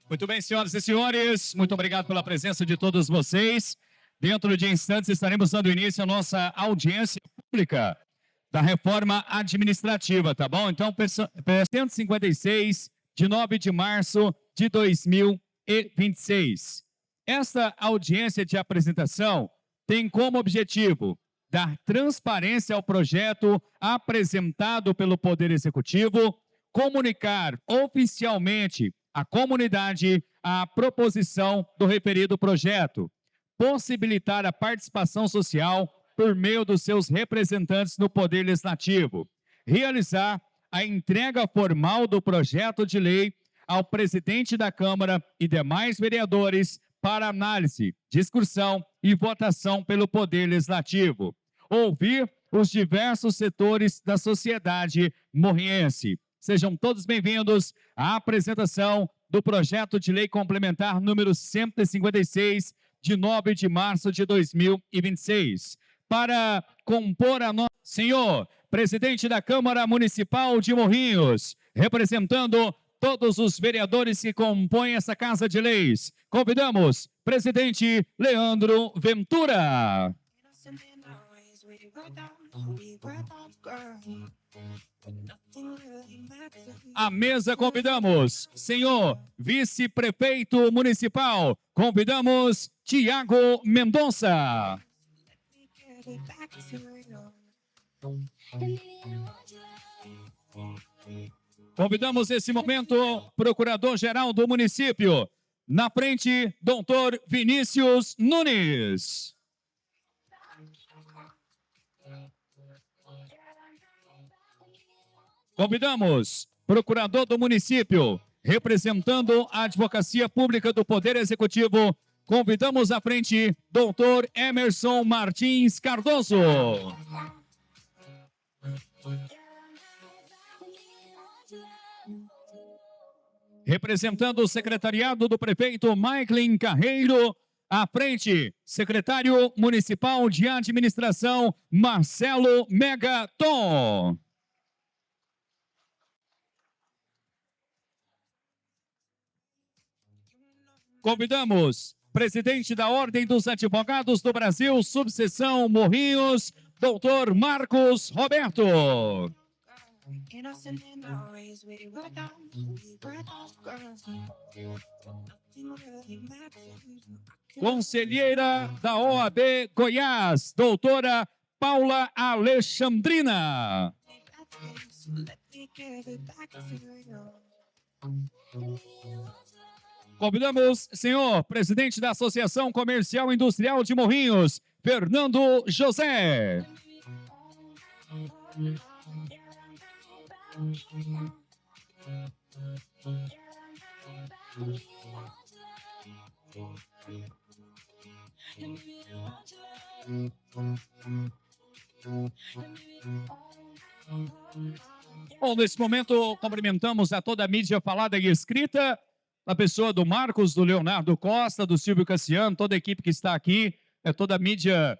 Muito bem, senhoras e senhores, muito obrigado pela presença de todos vocês. Dentro de instantes estaremos dando início à nossa audiência pública da reforma administrativa, tá bom? Então, 156, de 9 de março de 2026. Esta audiência de apresentação tem como objetivo dar transparência ao projeto apresentado pelo Poder Executivo, comunicar oficialmente à comunidade a proposição do referido projeto, possibilitar a participação social por meio dos seus representantes no Poder Legislativo, realizar a entrega formal do projeto de lei ao presidente da Câmara e demais vereadores para análise, discussão e votação pelo Poder Legislativo, ouvir os diversos setores da sociedade morriense. Sejam todos bem-vindos à apresentação do projeto de lei complementar número 156, de 9 de março de 2026. Para compor a nossa... Senhor presidente da Câmara Municipal de Morrinhos, representando todos os vereadores que compõem essa Casa de Leis, convidamos presidente Leandro Ventura. À mesa convidamos senhor vice-prefeito municipal, convidamos Tiago Mendonça. Convidamos nesse momento procurador-geral do município, na frente, doutor Vinícius Nunes. Convidamos procurador do município, representando a advocacia pública do Poder Executivo, convidamos à frente doutor Emerson Martins Cardoso. Representando o secretariado do prefeito Maiklin Carreiro, à frente, secretário municipal de administração Marcelo Megaton. Convidamos presidente da Ordem dos Advogados do Brasil, subseção Morrinhos, doutor Marcos Roberto. Conselheira da OAB Goiás, doutora Paula Alexandrina. Convidamos senhor presidente da Associação Comercial Industrial de Morrinhos, Fernando José. Bom, nesse momento cumprimentamos a toda a mídia falada e escrita, a pessoa do Marcos, do Leonardo Costa, do Silvio Cassiano, toda a equipe que está aqui, toda a mídia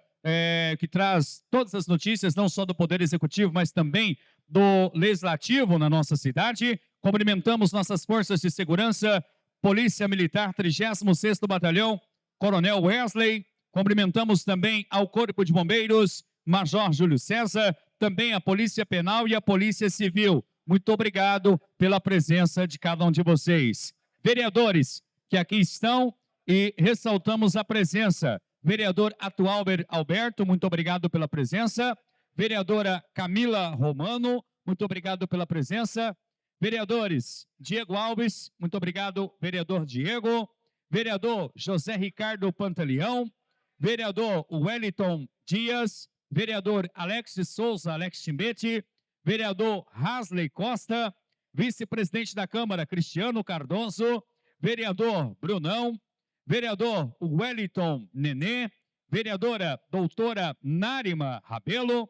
que traz todas as notícias, não só do Poder Executivo, mas também do Legislativo na nossa cidade. Cumprimentamos nossas forças de segurança, Polícia Militar, 36º Batalhão, Coronel Wesley. Cumprimentamos também ao Corpo de Bombeiros, Major Júlio César, também a Polícia Penal e a Polícia Civil. Muito obrigado pela presença de cada um de vocês. Vereadores que aqui estão e ressaltamos a presença. Vereador Atualber Alberto, muito obrigado pela presença. Vereadora Camila Romano, muito obrigado pela presença. Vereadores Diego Alves, muito obrigado, vereador Diego. Vereador José Ricardo Pantaleão. Vereador Wellington Dias. Vereador Alex de Souza, Alex Timbete. Vereador Hasley Costa. Vice-presidente da Câmara, Cristiano Cardoso. Vereador Brunão. Vereador Wellington Nenê. Vereadora doutora Nárima Rabelo.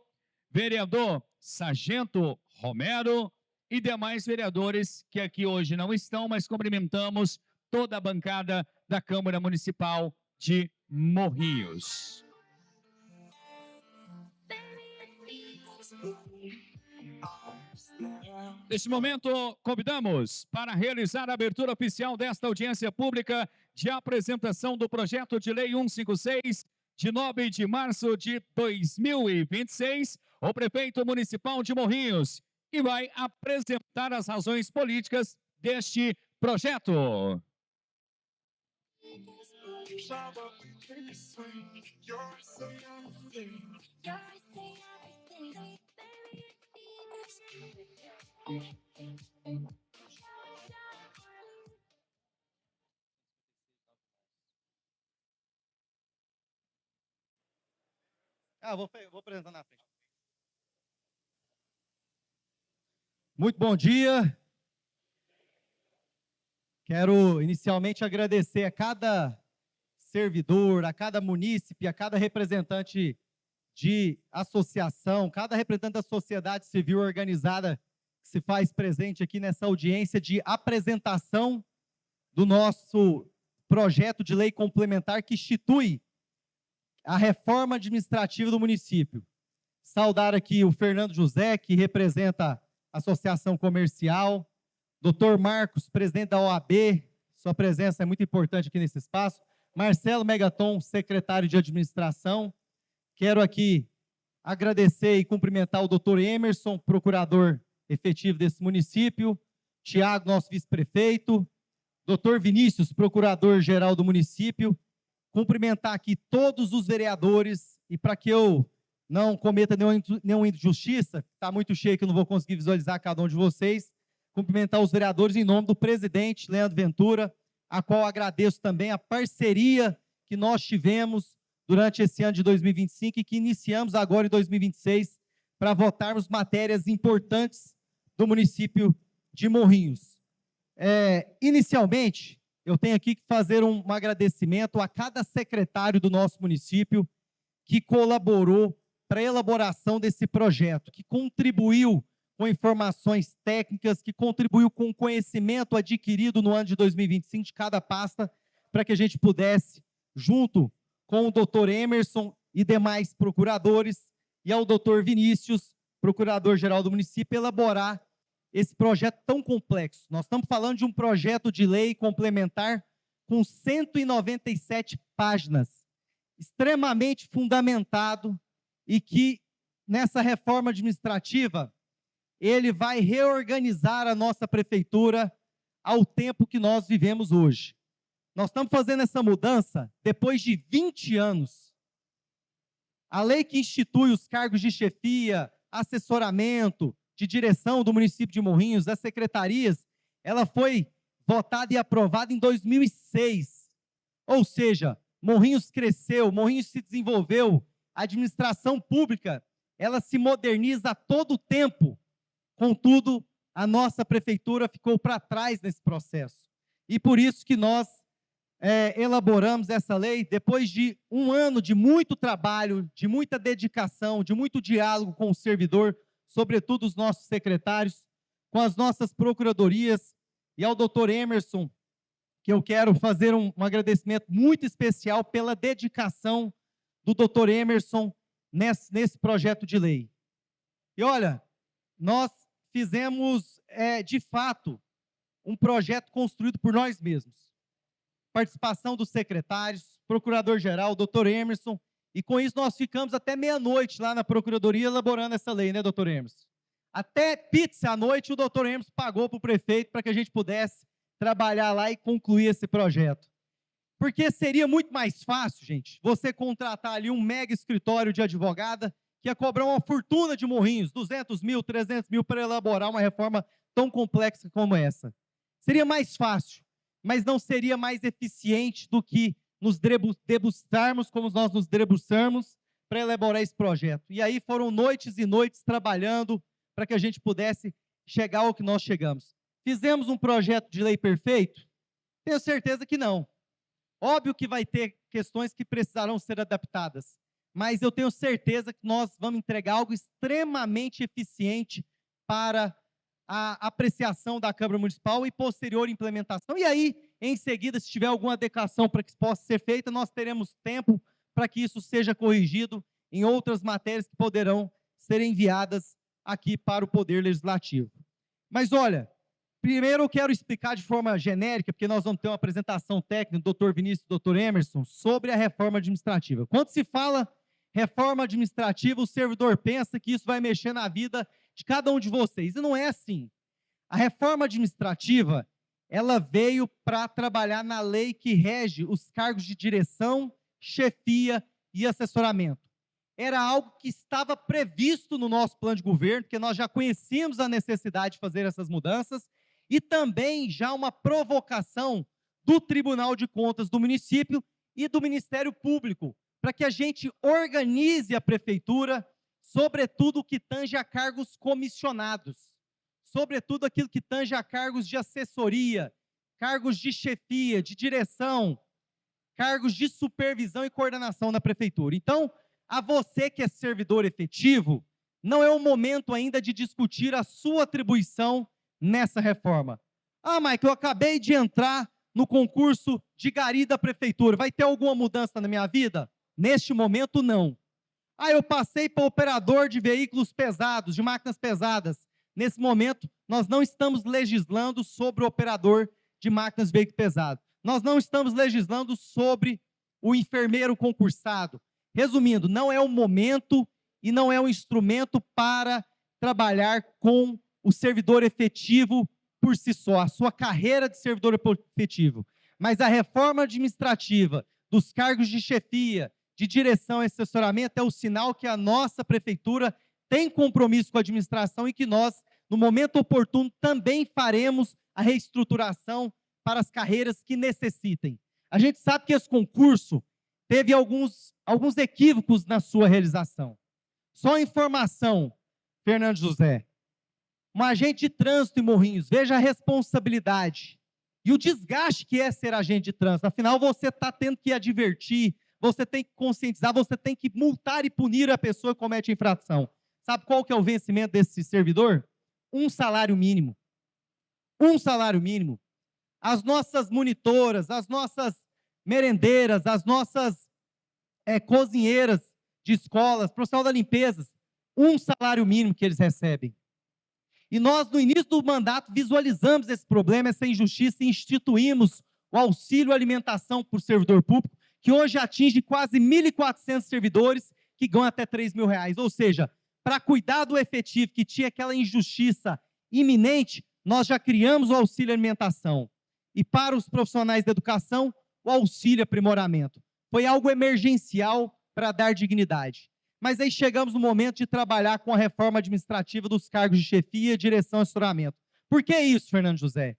Vereador Sargento Romero. E demais vereadores que aqui hoje não estão, mas cumprimentamos toda a bancada da Câmara Municipal de Morrinhos. Neste momento, convidamos para realizar a abertura oficial desta audiência pública de apresentação do projeto de lei 156, de 9 de março de 2026, o prefeito municipal de Morrinhos, que vai apresentar as razões políticas deste projeto. Vou apresentar na frente. Muito bom dia. Quero inicialmente agradecer a cada servidor, a cada munícipe, a cada representante de associação, cada representante da sociedade civil organizada que se faz presente aqui nessa audiência de apresentação do nosso projeto de lei complementar que institui a reforma administrativa do município. Saudar aqui o Fernando José, que representa a Associação Comercial, Dr. Marcos, presidente da OAB, sua presença é muito importante aqui nesse espaço, Marcelo Megaton, secretário de administração. Quero aqui agradecer e cumprimentar o Dr. Emerson, procurador efetivo desse município, Tiago, nosso vice-prefeito, Dr. Vinícius, procurador-geral do município, cumprimentar aqui todos os vereadores, e para que eu não cometa nenhuma injustiça, está muito cheio que eu não vou conseguir visualizar cada um de vocês, cumprimentar os vereadores em nome do presidente Leandro Ventura, a qual agradeço também a parceria que nós tivemos durante esse ano de 2025 e que iniciamos agora em 2026 para votarmos matérias importantes do município de Morrinhos. Inicialmente, eu tenho aqui que fazer um agradecimento a cada secretário do nosso município que colaborou para a elaboração desse projeto, que contribuiu com informações técnicas, que contribuiu com o conhecimento adquirido no ano de 2025 de cada pasta, para que a gente pudesse, junto com o doutor Emerson e demais procuradores, e ao doutor Vinícius, procurador-geral do município, elaborar esse projeto tão complexo. Nós estamos falando de um projeto de lei complementar com 197 páginas, extremamente fundamentado, e que, nessa reforma administrativa, ele vai reorganizar a nossa prefeitura ao tempo que nós vivemos hoje. Nós estamos fazendo essa mudança depois de 20 anos. A lei que institui os cargos de chefia, assessoramento, de direção do município de Morrinhos, das secretarias, ela foi votada e aprovada em 2006. Ou seja, Morrinhos cresceu, Morrinhos se desenvolveu, a administração pública, ela se moderniza a todo tempo. Contudo, a nossa prefeitura ficou para trás nesse processo. E por isso que nós elaboramos essa lei depois de um ano de muito trabalho, de muita dedicação, de muito diálogo com o servidor, sobretudo os nossos secretários, com as nossas procuradorias, e ao doutor Emerson, que eu quero fazer um agradecimento muito especial pela dedicação do doutor Emerson nesse projeto de lei. E olha, nós fizemos, de fato, um projeto construído por nós mesmos. Participação dos secretários, procurador-geral, doutor Emerson, e com isso nós ficamos até meia-noite lá na procuradoria elaborando essa lei, né, doutor Emerson? Até pizza à noite o doutor Emerson pagou para o prefeito para que a gente pudesse trabalhar lá e concluir esse projeto. Porque seria muito mais fácil, gente, você contratar ali um mega escritório de advogada que ia cobrar uma fortuna de Morrinhos, 200 mil, 300 mil, para elaborar uma reforma tão complexa como essa. Seria mais fácil, mas não seria mais eficiente do que nos debruçarmos como nós nos debruçamos para elaborar esse projeto. E aí foram noites e noites trabalhando para que a gente pudesse chegar ao que nós chegamos. Fizemos um projeto de lei perfeito? Tenho certeza que não. Óbvio que vai ter questões que precisarão ser adaptadas, mas eu tenho certeza que nós vamos entregar algo extremamente eficiente para a apreciação da Câmara Municipal e posterior implementação. E aí, em seguida, se tiver alguma adequação para que isso possa ser feita, nós teremos tempo para que isso seja corrigido em outras matérias que poderão ser enviadas aqui para o Poder Legislativo. Mas olha, primeiro eu quero explicar de forma genérica, porque nós vamos ter uma apresentação técnica do Dr. Vinícius e do Dr. Emerson sobre a reforma administrativa. Quando se fala reforma administrativa, o servidor pensa que isso vai mexer na vida de cada um de vocês, e não é assim. A reforma administrativa, ela veio para trabalhar na lei que rege os cargos de direção, chefia e assessoramento. Era algo que estava previsto no nosso plano de governo, porque nós já conhecíamos a necessidade de fazer essas mudanças, e também já uma provocação do Tribunal de Contas do município e do Ministério Público, para que a gente organize a prefeitura, sobretudo o que tange a cargos comissionados, sobretudo aquilo que tange a cargos de assessoria, cargos de chefia, de direção, cargos de supervisão e coordenação na prefeitura. Então, a você que é servidor efetivo, não é o momento ainda de discutir a sua atribuição nessa reforma. Ah, Michael, eu acabei de entrar no concurso de gari da prefeitura, vai ter alguma mudança na minha vida? Neste momento, não. Ah, eu passei para operador de veículos pesados, de máquinas pesadas. Nesse momento, nós não estamos legislando sobre o operador de máquinas de veículo pesado. Nós não estamos legislando sobre o enfermeiro concursado. Resumindo, não é o momento e não é o instrumento para trabalhar com o servidor efetivo por si só, a sua carreira de servidor efetivo. Mas a reforma administrativa dos cargos de chefia, de direção e assessoramento é o sinal que a nossa prefeitura tem compromisso com a administração e que nós, no momento oportuno, também faremos a reestruturação para as carreiras que necessitem. A gente sabe que esse concurso teve alguns equívocos na sua realização. Só informação, Fernando José. Um agente de trânsito em Morrinhos, veja a responsabilidade e o desgaste que é ser agente de trânsito. Afinal, você está tendo que advertir, você tem que conscientizar, você tem que multar e punir a pessoa que comete a infração. Sabe qual que é o vencimento desse servidor? Um salário mínimo. Um salário mínimo. As nossas monitoras, as nossas merendeiras, as nossas cozinheiras de escolas, profissional da limpeza, um salário mínimo que eles recebem. E nós, no início do mandato, visualizamos esse problema, essa injustiça, e instituímos o auxílio alimentação para o servidor público, que hoje atinge quase 1.400 servidores que ganham até R$3.000. Ou seja, para cuidar do efetivo, que tinha aquela injustiça iminente, nós já criamos o auxílio alimentação. E para os profissionais da educação, o auxílio aprimoramento. Foi algo emergencial para dar dignidade. Mas aí chegamos no momento de trabalhar com a reforma administrativa dos cargos de chefia, direção e assessoramento. Por que isso, Fernando José?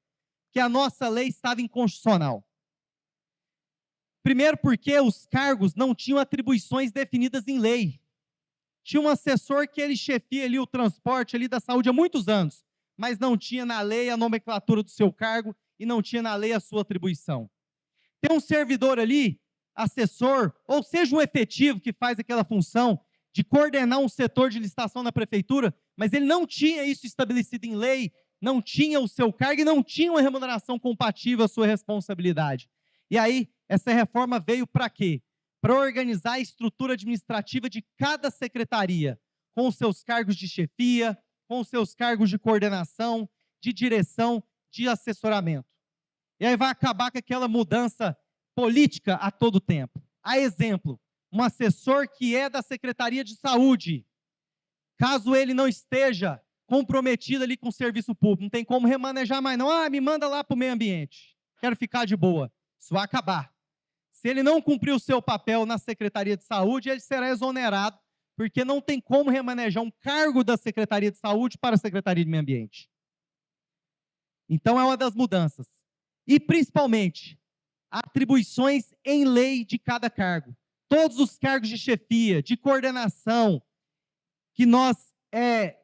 Que a nossa lei estava inconstitucional. Primeiro porque os cargos não tinham atribuições definidas em lei. Tinha um assessor que ele chefia ali o transporte ali da saúde há muitos anos, mas não tinha na lei a nomenclatura do seu cargo e não tinha na lei a sua atribuição. Tem um servidor ali, assessor, ou seja, um efetivo que faz aquela função de coordenar um setor de licitação na prefeitura, mas ele não tinha isso estabelecido em lei, não tinha o seu cargo e não tinha uma remuneração compatível à sua responsabilidade. E aí, essa reforma veio para quê? Para organizar a estrutura administrativa de cada secretaria, com os seus cargos de chefia, com os seus cargos de coordenação, de direção, de assessoramento. E aí vai acabar com aquela mudança política a todo tempo. A exemplo, um assessor que é da Secretaria de Saúde, caso ele não esteja comprometido ali com o serviço público, não tem como remanejar mais não, me manda lá para o meio ambiente, quero ficar de boa. Isso vai acabar. Se ele não cumprir o seu papel na Secretaria de Saúde, ele será exonerado, porque não tem como remanejar um cargo da Secretaria de Saúde para a Secretaria de Meio Ambiente. Então, é uma das mudanças. E, principalmente, atribuições em lei de cada cargo. Todos os cargos de chefia, de coordenação, que nós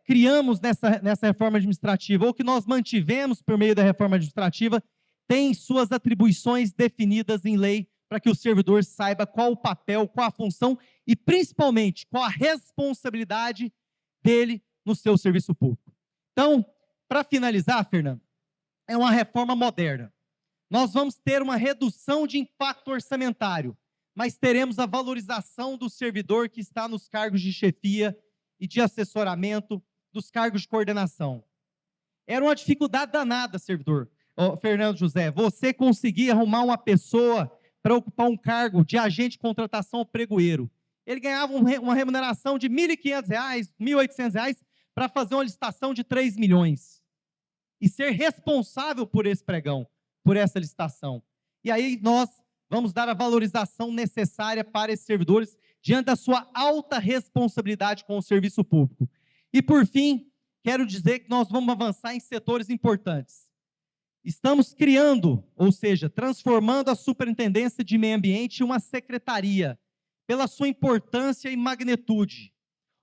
criamos nessa reforma administrativa, ou que nós mantivemos por meio da reforma administrativa, têm suas atribuições definidas em lei, para que o servidor saiba qual o papel, qual a função e, principalmente, qual a responsabilidade dele no seu serviço público. Então, para finalizar, Fernando, é uma reforma moderna. Nós vamos ter uma redução de impacto orçamentário, mas teremos a valorização do servidor que está nos cargos de chefia e de assessoramento, dos cargos de coordenação. Era uma dificuldade danada, servidor. Ô, Fernando José, você conseguir arrumar uma pessoa para ocupar um cargo de agente de contratação ou pregoeiro. Ele ganhava uma remuneração de R$ 1.500, R$ 1.800 para fazer uma licitação de 3 milhões. E ser responsável por esse pregão, por essa licitação. E aí nós vamos dar a valorização necessária para esses servidores diante da sua alta responsabilidade com o serviço público. E por fim, quero dizer que nós vamos avançar em setores importantes. Estamos criando, ou seja, transformando a Superintendência de Meio Ambiente em uma secretaria, pela sua importância e magnitude.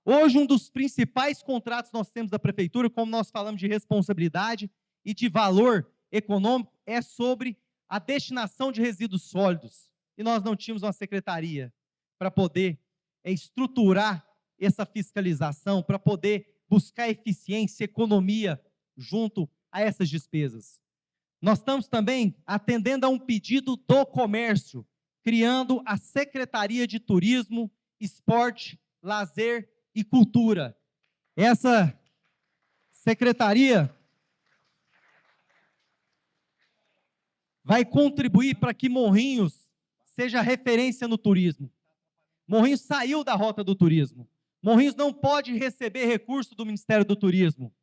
Hoje, um dos principais contratos que nós temos da Prefeitura, como nós falamos de responsabilidade e de valor econômico, é sobre a destinação de resíduos sólidos. E nós não tínhamos uma secretaria para poder estruturar essa fiscalização, para poder buscar eficiência, economia junto a essas despesas. Nós estamos também atendendo a um pedido do comércio, criando a Secretaria de Turismo, Esporte, Lazer e Cultura. Essa secretaria vai contribuir para que Morrinhos seja referência no turismo. Morrinhos saiu da rota do turismo. Morrinhos não pode receber recurso do Ministério do Turismo.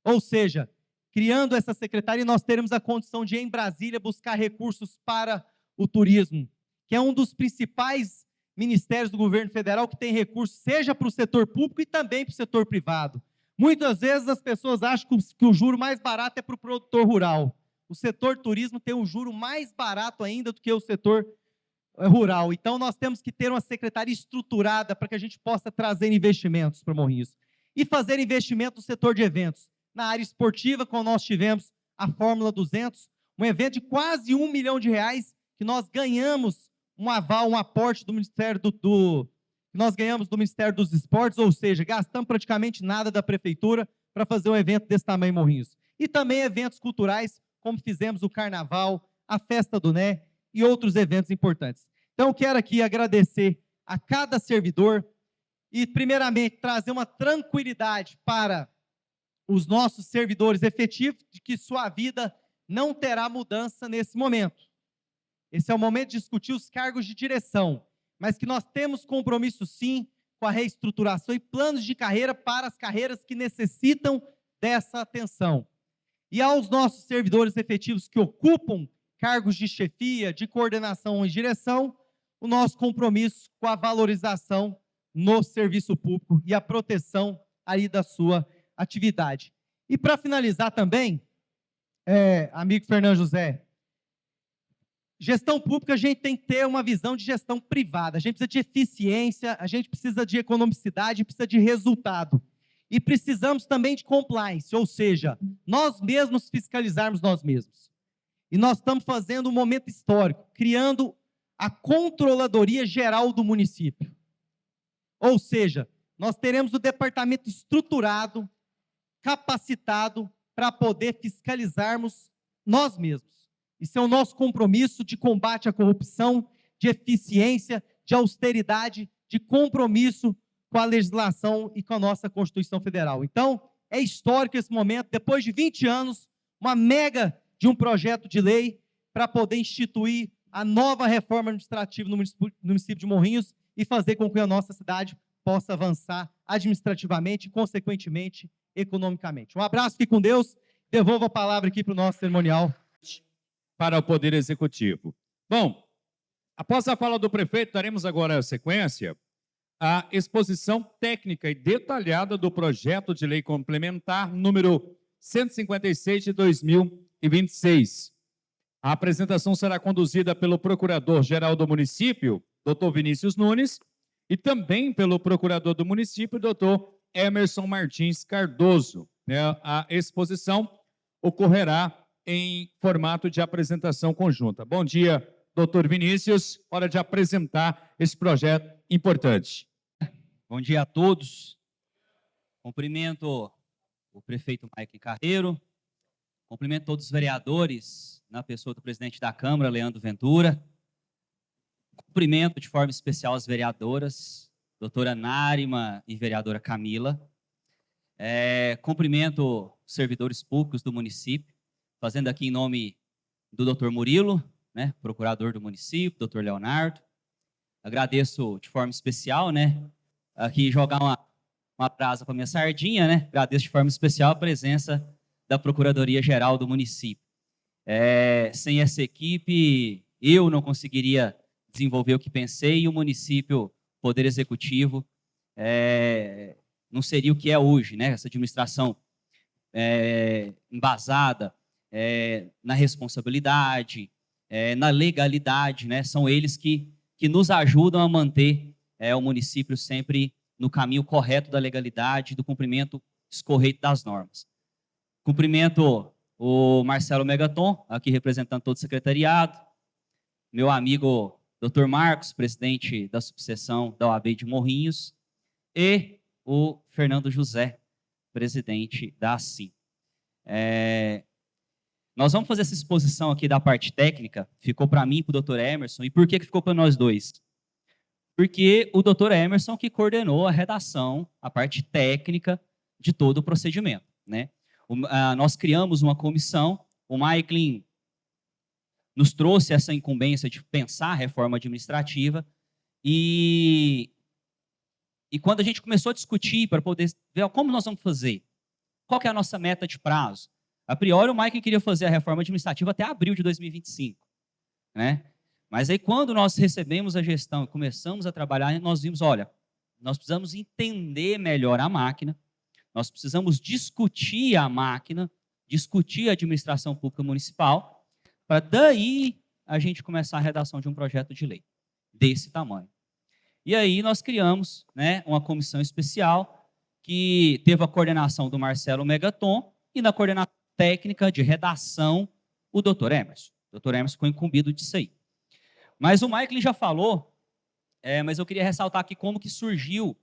Ou seja, criando essa secretaria, nós teremos a condição de, em Brasília, buscar recursos para o turismo, que é um dos principais ministérios do governo federal que tem recursos, seja para o setor público e também para o setor privado. Muitas vezes as pessoas acham que o juro mais barato é para o produtor rural. O setor turismo tem um juro mais barato ainda do que o setor rural. Então, nós temos que ter uma secretaria estruturada para que a gente possa trazer investimentos para Morrinhos. E fazer investimento no setor de eventos. Na área esportiva, como nós tivemos a Fórmula 200, um evento de quase R$ 1 milhão, que nós ganhamos um aval, um aporte do Ministério nós ganhamos do Ministério dos Esportes, ou seja, gastamos praticamente nada da Prefeitura para fazer um evento desse tamanho em Morrinhos. E também eventos culturais, como fizemos o Carnaval, a Festa do Né e outros eventos importantes. Então, eu quero aqui agradecer a cada servidor e, primeiramente, trazer uma tranquilidade para os nossos servidores efetivos de que sua vida não terá mudança nesse momento. Esse é o momento de discutir os cargos de direção, mas que nós temos compromisso, sim, com a reestruturação e planos de carreira para as carreiras que necessitam dessa atenção. E aos nossos servidores efetivos que ocupam cargos de chefia, de coordenação e direção, o nosso compromisso com a valorização no serviço público e a proteção aí da sua atividade. E para finalizar também, amigo Fernando José, gestão pública a gente tem que ter uma visão de gestão privada, a gente precisa de eficiência, a gente precisa de economicidade, precisa de resultado. E precisamos também de compliance, ou seja, nós mesmos fiscalizarmos nós mesmos. E nós estamos fazendo um momento histórico, criando a Controladoria Geral do município. Ou seja, nós teremos o departamento estruturado, capacitado para poder fiscalizarmos nós mesmos. Isso é o nosso compromisso de combate à corrupção, de eficiência, de austeridade, de compromisso com a legislação e com a nossa Constituição Federal. Então, é histórico esse momento, depois de 20 anos, uma mega de um projeto de lei para poder instituir a nova reforma administrativa no município de Morrinhos e fazer com que a nossa cidade possa avançar administrativamente e, consequentemente, economicamente. Um abraço, fique com Deus. Devolvo a palavra aqui para o nosso cerimonial. Para o Poder Executivo. Bom, após a fala do prefeito, daremos agora a sequência à exposição técnica e detalhada do projeto de lei complementar número 156 de 2026. A apresentação será conduzida pelo Procurador-Geral do Município, Dr. Vinícius Nunes, e também pelo Procurador do Município, Dr. Emerson Martins Cardoso. A exposição ocorrerá em formato de apresentação conjunta. Bom dia, doutor Vinícius. Hora de apresentar esse projeto importante. Bom dia a todos. Cumprimento o prefeito Mike Carreiro, cumprimento todos os vereadores, na pessoa do presidente da Câmara, Leandro Ventura. Cumprimento de forma especial as vereadoras, doutora Nárima e vereadora Camila. Cumprimento servidores públicos do município, fazendo aqui em nome do Dr. Murilo, né, procurador do município, Dr. Leonardo. Agradeço de forma especial, né, aqui jogar uma brasa para minha sardinha, né, agradeço de forma especial a presença da Procuradoria-Geral do município. Sem essa equipe, eu não conseguiria desenvolver o que pensei e o município, Poder Executivo, não seria o que é hoje, né, essa administração embasada na responsabilidade, na legalidade, né, são eles que nos ajudam a manter o município sempre no caminho correto da legalidade, do cumprimento escorreito das normas. Cumprimento o Marcelo Megaton, aqui representando todo o secretariado, meu amigo Dr. Marcos, presidente da subseção da OAB de Morrinhos, e o Fernando José, presidente da ACIM. Nós vamos fazer essa exposição aqui da parte técnica, ficou para mim e para o Dr. Emerson, e por que ficou para nós dois? Porque o Dr. Emerson que coordenou a redação, a parte técnica de todo o procedimento, né? Nós criamos uma comissão, o Maiklin nos trouxe essa incumbência de pensar a reforma administrativa e quando a gente começou a discutir para poder ver como nós vamos fazer, qual que é a nossa meta de prazo? A priori, o Maiklin queria fazer a reforma administrativa até abril de 2025, né? Mas aí, quando nós recebemos a gestão e começamos a trabalhar, nós vimos, olha, nós precisamos entender melhor a máquina, nós precisamos discutir a máquina, discutir a administração pública municipal, para daí a gente começar a redação de um projeto de lei desse tamanho. E aí nós criamos, né, uma comissão especial que teve a coordenação do Marcelo Megaton e na coordenação técnica de redação o Dr. Emerson. O Dr. Emerson ficou incumbido disso aí. Mas o Maiklin já falou, mas eu queria ressaltar aqui como que surgiu,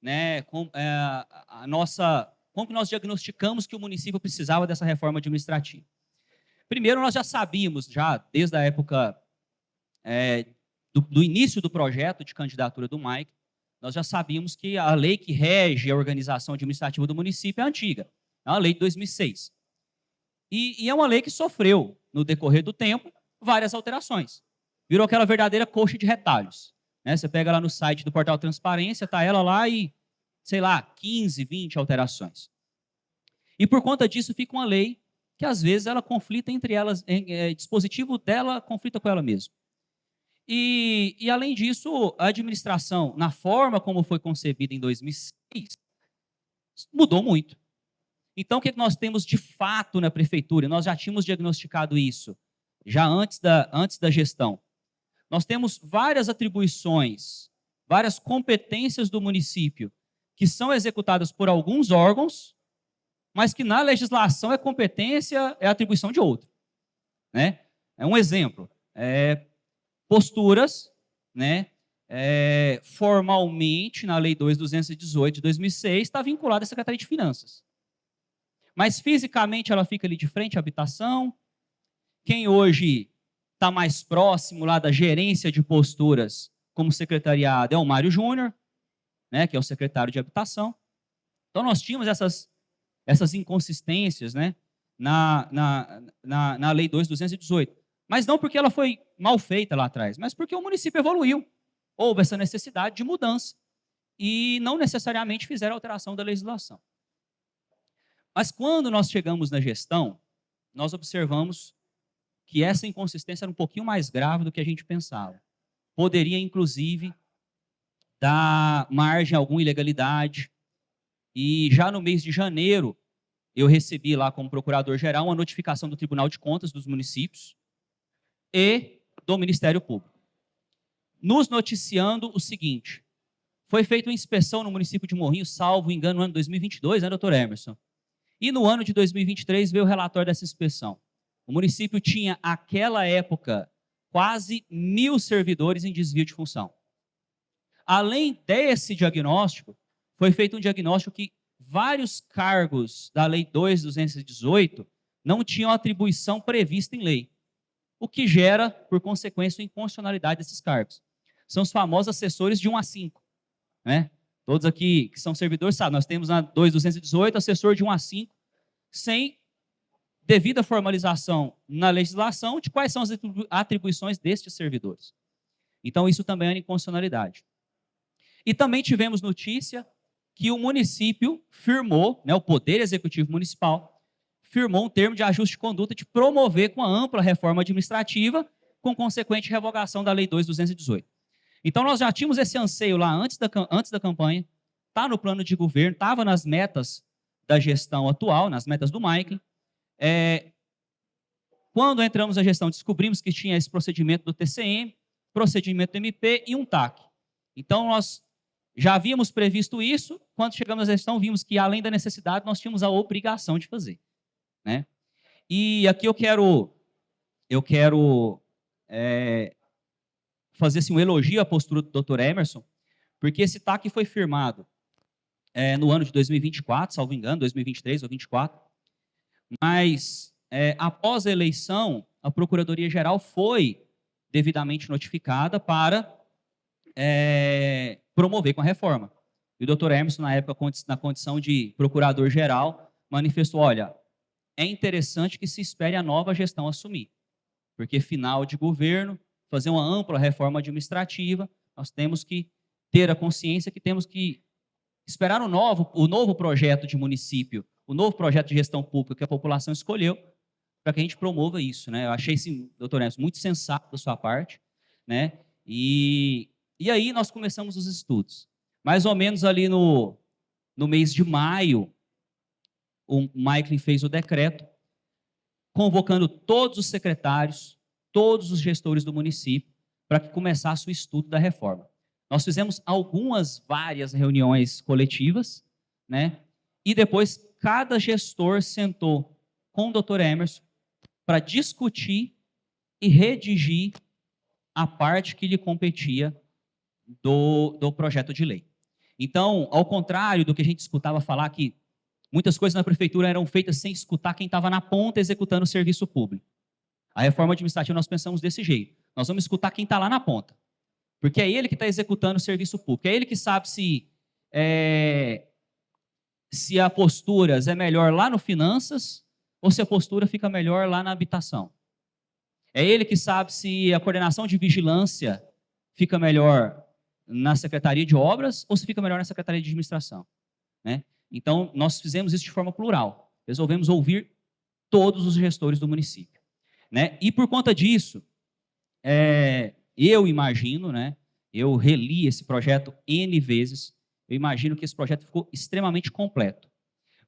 né, como que nós diagnosticamos que o município precisava dessa reforma administrativa. Primeiro, nós já sabíamos, já desde a época do início do projeto de candidatura do Maiklin, nós já sabíamos que a lei que rege a organização administrativa do município é antiga, é uma lei de 2006. E é uma lei que sofreu, no decorrer do tempo, várias alterações. Virou aquela verdadeira coxa de retalhos, né? Você pega lá no site do Portal Transparência, está ela lá e, sei lá, 15, 20 alterações. E por conta disso fica uma lei que às vezes ela conflita entre elas, dispositivo dela conflita com ela mesma. E além disso, a administração, na forma como foi concebida em 2006, mudou muito. Então, o que nós temos de fato na prefeitura? Nós já tínhamos diagnosticado isso, já antes da gestão. Nós temos várias atribuições, várias competências do município que são executadas por alguns órgãos, mas que na legislação é competência, é atribuição de outro, né? É um exemplo. Posturas, né? Formalmente, na Lei 2.218 de 2006, está vinculada à Secretaria de Finanças. Mas fisicamente ela fica ali de frente à habitação. Quem hoje está mais próximo lá da gerência de posturas como secretariado é o Mário Júnior, né, que é o secretário de habitação. Então nós tínhamos essas inconsistências, né, na Lei 2.218. Mas não porque ela foi mal feita lá atrás, mas porque o município evoluiu. Houve essa necessidade de mudança e não necessariamente fizeram alteração da legislação. Mas quando nós chegamos na gestão, nós observamos que essa inconsistência era um pouquinho mais grave do que a gente pensava. Poderia, inclusive, dar margem a alguma ilegalidade. E já no mês de janeiro, eu recebi lá como procurador-geral uma notificação do Tribunal de Contas dos municípios e do Ministério Público, nos noticiando o seguinte: foi feita uma inspeção no município de Morrinhos, salvo engano, no ano 2022, né, doutor Emerson? E no ano de 2023 veio o relatório dessa inspeção. O município tinha, àquela época, quase 1.000 servidores em desvio de função. Além desse diagnóstico, foi feito um diagnóstico que vários cargos da Lei 2.218 não tinham atribuição prevista em lei, o que gera, por consequência, a inconstitucionalidade desses cargos. São os famosos assessores de 1 a 5. Né? Todos aqui que são servidores sabem, nós temos na 2.218 assessor de 1 a 5, sem devida formalização na legislação de quais são as atribuições destes servidores. Então, isso também é inconstitucionalidade. E também tivemos notícia que o município firmou, né, o Poder Executivo Municipal, firmou um termo de ajuste de conduta de promover com a ampla reforma administrativa, com consequente revogação da Lei 2.218. Então, nós já tínhamos esse anseio lá antes da campanha, está no plano de governo, estava nas metas da gestão atual, nas metas do Mike. Quando entramos na gestão, descobrimos que tinha esse procedimento do TCM, procedimento do MP e um TAC. Então, nós já havíamos previsto isso, quando chegamos à gestão, vimos que, além da necessidade, nós tínhamos a obrigação de fazer, né? E aqui eu quero fazer assim, um elogio à postura do Dr. Emerson, porque esse TAC foi firmado no ano de 2024, salvo engano, 2023 ou 2024, mas após a eleição, a Procuradoria-Geral foi devidamente notificada para promover com a reforma. E o Dr. Emerson, na época, na condição de procurador-geral, manifestou, olha, é interessante que se espere a nova gestão assumir, porque final de governo, fazer uma ampla reforma administrativa, nós temos que ter a consciência que temos que esperar o novo projeto de município, o novo projeto de gestão pública que a população escolheu, para que a gente promova isso, né? Eu achei, sim, doutor Emerson, muito sensato da sua parte, né? E aí nós começamos os estudos. Mais ou menos ali no mês de maio, o Michael fez o decreto, convocando todos os secretários, todos os gestores do município, para que começasse o estudo da reforma. Nós fizemos várias reuniões coletivas, né? E depois cada gestor sentou com o Dr. Emerson para discutir e redigir a parte que lhe competia do projeto de lei. Então, ao contrário do que a gente escutava falar, que muitas coisas na prefeitura eram feitas sem escutar quem estava na ponta executando o serviço público. A reforma administrativa nós pensamos desse jeito. Nós vamos escutar quem está lá na ponta. Porque é ele que está executando o serviço público. É ele que sabe se a postura é melhor lá no finanças ou se a postura fica melhor lá na habitação. É ele que sabe se a coordenação de vigilância fica melhor na Secretaria de Obras ou se fica melhor na Secretaria de Administração, né? Então, nós fizemos isso de forma plural. Resolvemos ouvir todos os gestores do município, né? E por conta disso, eu imagino, né? Eu reli esse projeto N vezes, eu imagino que esse projeto ficou extremamente completo.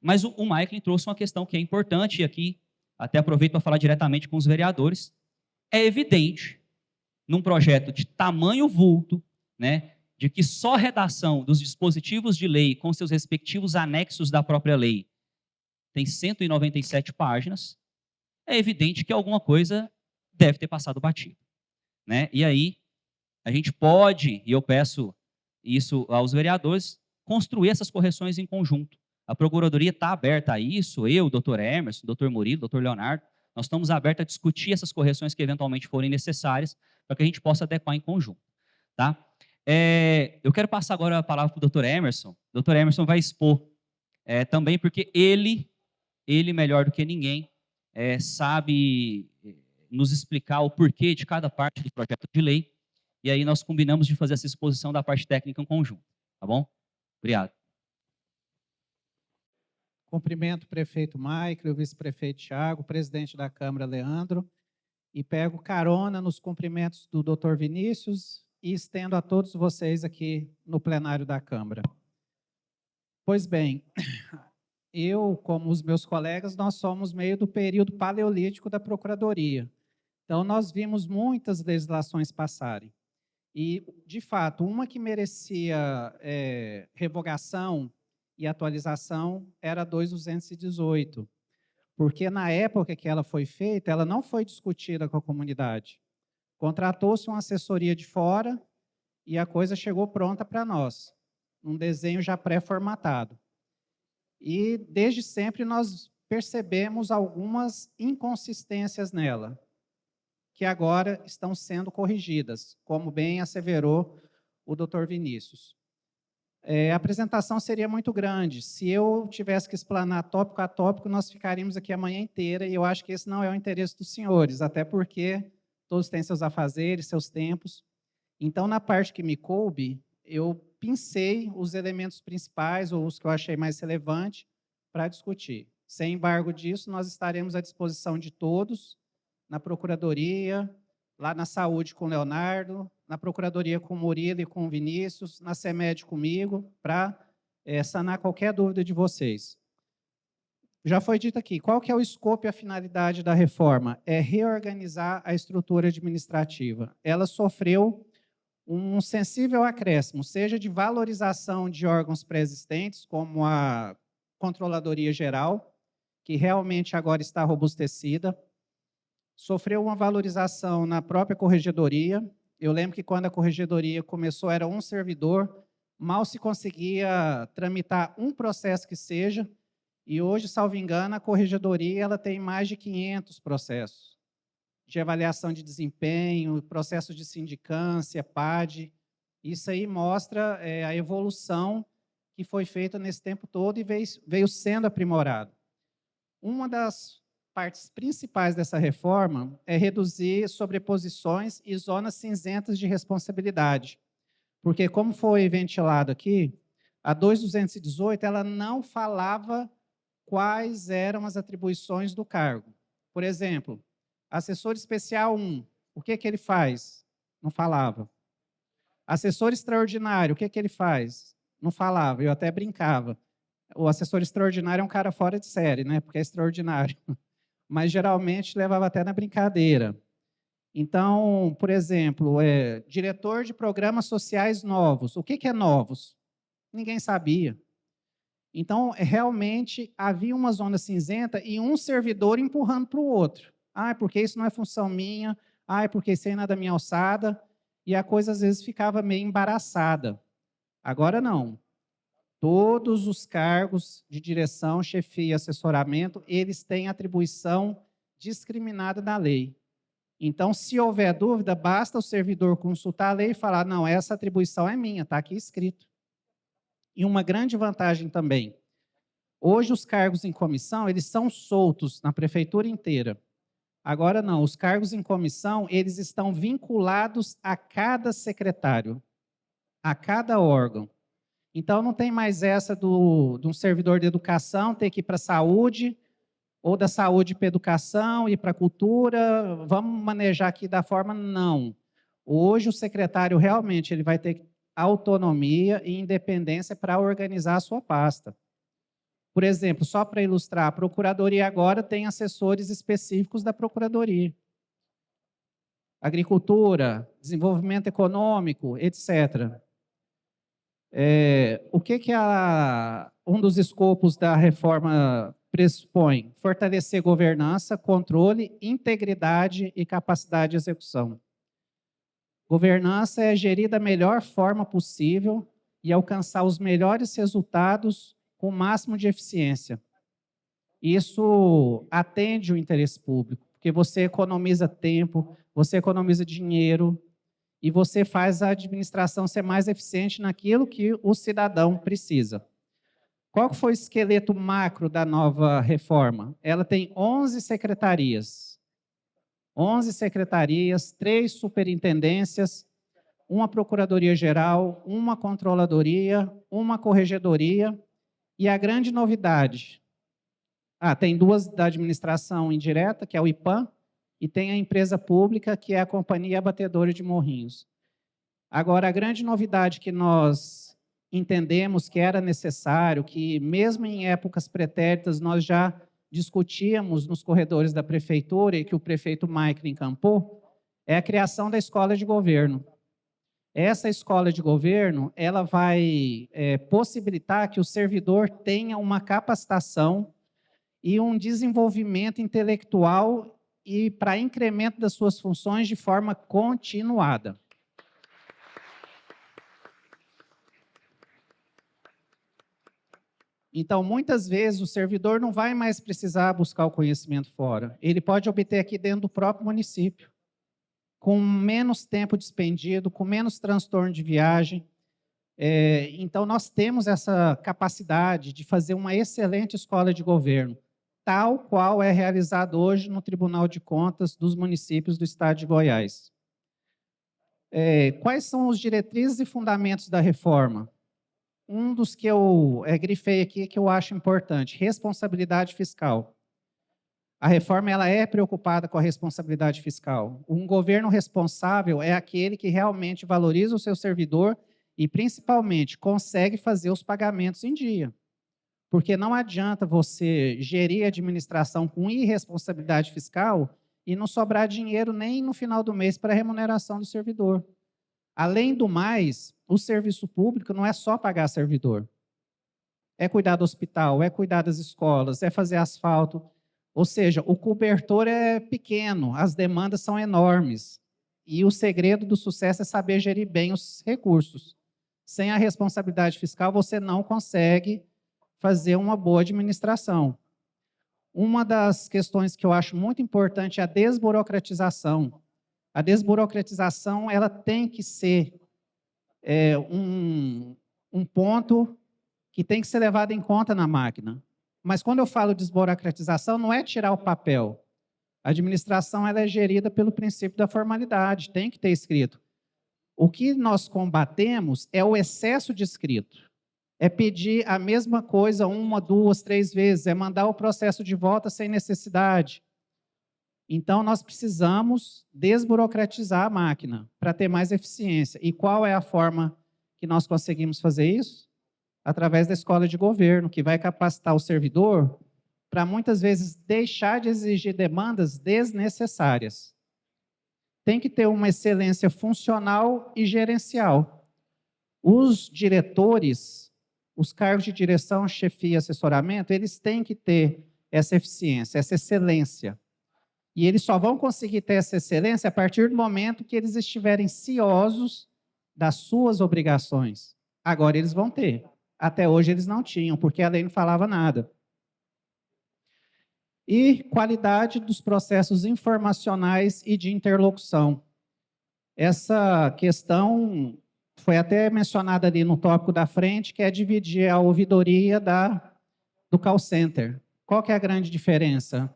Mas o Michael trouxe uma questão que é importante, e aqui até aproveito para falar diretamente com os vereadores. É evidente, num projeto de tamanho vulto, né, de que só a redação dos dispositivos de lei com seus respectivos anexos da própria lei tem 197 páginas, é evidente que alguma coisa deve ter passado batido, né? E aí, a gente pode, e eu peço isso aos vereadores, construir essas correções em conjunto. A Procuradoria está aberta a isso, eu, o doutor Emerson, o doutor Murilo, o doutor Leonardo, nós estamos abertos a discutir essas correções que eventualmente forem necessárias para que a gente possa adequar em conjunto, tá? Eu quero passar agora a palavra para o doutor Emerson. O doutor Emerson vai expor também, porque ele melhor do que ninguém, sabe nos explicar o porquê de cada parte do projeto de lei, e aí nós combinamos de fazer essa exposição da parte técnica em conjunto, tá bom? Obrigado. Cumprimento o prefeito Michael, o vice-prefeito Thiago, o presidente da Câmara, Leandro, e pego carona nos cumprimentos do doutor Vinícius e estendo a todos vocês aqui no plenário da Câmara. Pois bem, eu, como os meus colegas, nós somos meio do período paleolítico da Procuradoria. Então, nós vimos muitas legislações passarem. E, de fato, uma que merecia revogação e atualização era a 2.218, porque na época que ela foi feita, ela não foi discutida com a comunidade. Contratou-se uma assessoria de fora e a coisa chegou pronta para nós, um desenho já pré-formatado. E, desde sempre, nós percebemos algumas inconsistências nela, que agora estão sendo corrigidas, como bem asseverou o doutor Vinícius. A apresentação seria muito grande. Se eu tivesse que explanar tópico a tópico, nós ficaríamos aqui a manhã inteira, e eu acho que esse não é o interesse dos senhores, até porque todos têm seus afazeres, seus tempos. Então, na parte que me coube, eu pincei os elementos principais, ou os que eu achei mais relevantes, para discutir. Sem embargo disso, nós estaremos à disposição de todos, na Procuradoria, lá na Saúde com o Leonardo, na Procuradoria com o Murilo e com o Vinícius, na CEMED comigo, para sanar qualquer dúvida de vocês. Já foi dito aqui, qual que é o escopo e a finalidade da reforma? É reorganizar a estrutura administrativa. Ela sofreu um sensível acréscimo, seja de valorização de órgãos pré-existentes, como a Controladoria Geral, que realmente agora está robustecida, sofreu uma valorização na própria Corregedoria. Eu lembro que quando a Corregedoria começou, era um servidor, mal se conseguia tramitar um processo que seja, e hoje, salvo engano, a Corregedoria ela tem mais de 500 processos de avaliação de desempenho, processos de sindicância, PAD. Isso aí mostra a evolução que foi feita nesse tempo todo e veio sendo aprimorado. Uma das partes principais dessa reforma é reduzir sobreposições e zonas cinzentas de responsabilidade. Porque, como foi ventilado aqui, a 2218 ela não falava quais eram as atribuições do cargo. Por exemplo, assessor especial 1, o que ele faz? Não falava. Assessor extraordinário, o que ele faz? Não falava, eu até brincava. O assessor extraordinário é um cara fora de série, né? Porque é extraordinário. Mas, geralmente, levava até na brincadeira. Então, por exemplo, diretor de programas sociais novos. O que é novos? Ninguém sabia. Então, realmente, havia uma zona cinzenta e um servidor empurrando para o outro. Ah, porque isso não é função minha. Ah, porque isso aí não é da minha alçada. E a coisa, às vezes, ficava meio embaraçada. Agora, não. Todos os cargos de direção, chefia e assessoramento, eles têm atribuição discriminada na lei. Então, se houver dúvida, basta o servidor consultar a lei e falar, não, essa atribuição é minha, está aqui escrito. E uma grande vantagem também, hoje os cargos em comissão, eles são soltos na prefeitura inteira. Agora não, os cargos em comissão, eles estão vinculados a cada secretário, a cada órgão. Então, não tem mais essa de um servidor de educação ter que ir para a saúde, ou da saúde para a educação, ir para a cultura, vamos manejar aqui da forma, não. Hoje, o secretário realmente ele vai ter autonomia e independência para organizar a sua pasta. Por exemplo, só para ilustrar, a Procuradoria agora tem assessores específicos da Procuradoria. Agricultura, desenvolvimento econômico, etc. O que um dos escopos da reforma pressupõe? Fortalecer governança, controle, integridade e capacidade de execução. Governança é gerir da melhor forma possível e alcançar os melhores resultados com o máximo de eficiência. Isso atende o interesse público, porque você economiza tempo, você economiza dinheiro e você faz a administração ser mais eficiente naquilo que o cidadão precisa. Qual foi o esqueleto macro da nova reforma? Ela tem 11 secretarias. 11 secretarias, 3 superintendências, uma procuradoria-geral, uma controladoria, uma corregedoria e a grande novidade, tem 2 da administração indireta, que é o IPAM, e tem a empresa pública, que é a Companhia Abatedora de Morrinhos. Agora, a grande novidade que nós entendemos que era necessário, que mesmo em épocas pretéritas nós já discutíamos nos corredores da prefeitura e que o prefeito Michael encampou, é a criação da escola de governo. Essa escola de governo, ela vai possibilitar que o servidor tenha uma capacitação e um desenvolvimento intelectual e para incremento das suas funções de forma continuada. Então, muitas vezes, o servidor não vai mais precisar buscar o conhecimento fora. Ele pode obter aqui dentro do próprio município, com menos tempo despendido, com menos transtorno de viagem. Então, nós temos essa capacidade de fazer uma excelente escola de governo, tal qual é realizado hoje no Tribunal de Contas dos municípios do estado de Goiás. Quais são os diretrizes e fundamentos da reforma? Um dos que eu grifei aqui, que eu acho importante, responsabilidade fiscal. A reforma ela é preocupada com a responsabilidade fiscal. Um governo responsável é aquele que realmente valoriza o seu servidor e, principalmente, consegue fazer os pagamentos em dia. Porque não adianta você gerir a administração com irresponsabilidade fiscal e não sobrar dinheiro nem no final do mês para a remuneração do servidor. Além do mais, o serviço público não é só pagar servidor. É cuidar do hospital, é cuidar das escolas, é fazer asfalto. Ou seja, o cobertor é pequeno, as demandas são enormes. E o segredo do sucesso é saber gerir bem os recursos. Sem a responsabilidade fiscal, você não consegue fazer uma boa administração. Uma das questões que eu acho muito importante é a desburocratização. A desburocratização ela tem que ser um ponto que tem que ser levado em conta na máquina. Mas quando eu falo desburocratização, não é tirar o papel. A administração ela é gerida pelo princípio da formalidade, tem que ter escrito. O que nós combatemos é o excesso de escrito. É pedir a mesma coisa 1, 2, 3 vezes, é mandar o processo de volta sem necessidade. Então, nós precisamos desburocratizar a máquina para ter mais eficiência. E qual é a forma que nós conseguimos fazer isso? Através da escola de governo, que vai capacitar o servidor para, muitas vezes, deixar de exigir demandas desnecessárias. Tem que ter uma excelência funcional e gerencial. Os diretores, os cargos de direção, chefia e assessoramento, eles têm que ter essa eficiência, essa excelência. E eles só vão conseguir ter essa excelência a partir do momento que eles estiverem ciosos das suas obrigações. Agora eles vão ter. Até hoje eles não tinham, porque a lei não falava nada. E qualidade dos processos informacionais e de interlocução. Essa questão foi até mencionada ali no tópico da frente, que é dividir a ouvidoria do call center. Qual que é a grande diferença?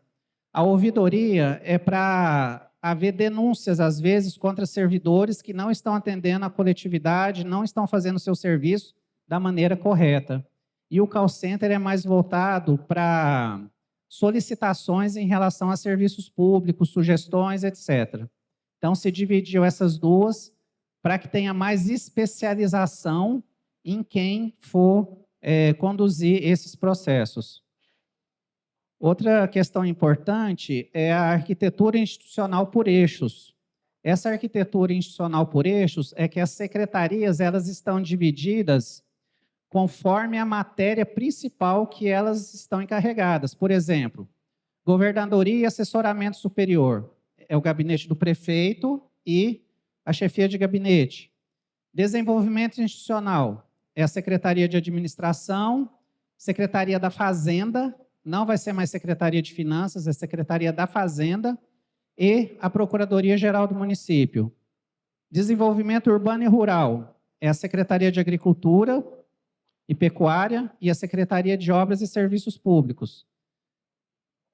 A ouvidoria é para haver denúncias, às vezes, contra servidores que não estão atendendo a coletividade, não estão fazendo o seu serviço da maneira correta. E o call center é mais voltado para solicitações em relação a serviços públicos, sugestões, etc. Então, se dividiu essas duas para que tenha mais especialização em quem for conduzir esses processos. Outra questão importante é a arquitetura institucional por eixos. Essa arquitetura institucional por eixos é que as secretarias elas estão divididas conforme a matéria principal que elas estão encarregadas. Por exemplo, governadoria e assessoramento superior. É o gabinete do prefeito e a chefia de gabinete. Desenvolvimento institucional. É a Secretaria de Administração, Secretaria da Fazenda, não vai ser mais Secretaria de Finanças, é Secretaria da Fazenda e a Procuradoria-Geral do Município. Desenvolvimento Urbano e Rural. É a Secretaria de Agricultura e Pecuária e a Secretaria de Obras e Serviços Públicos.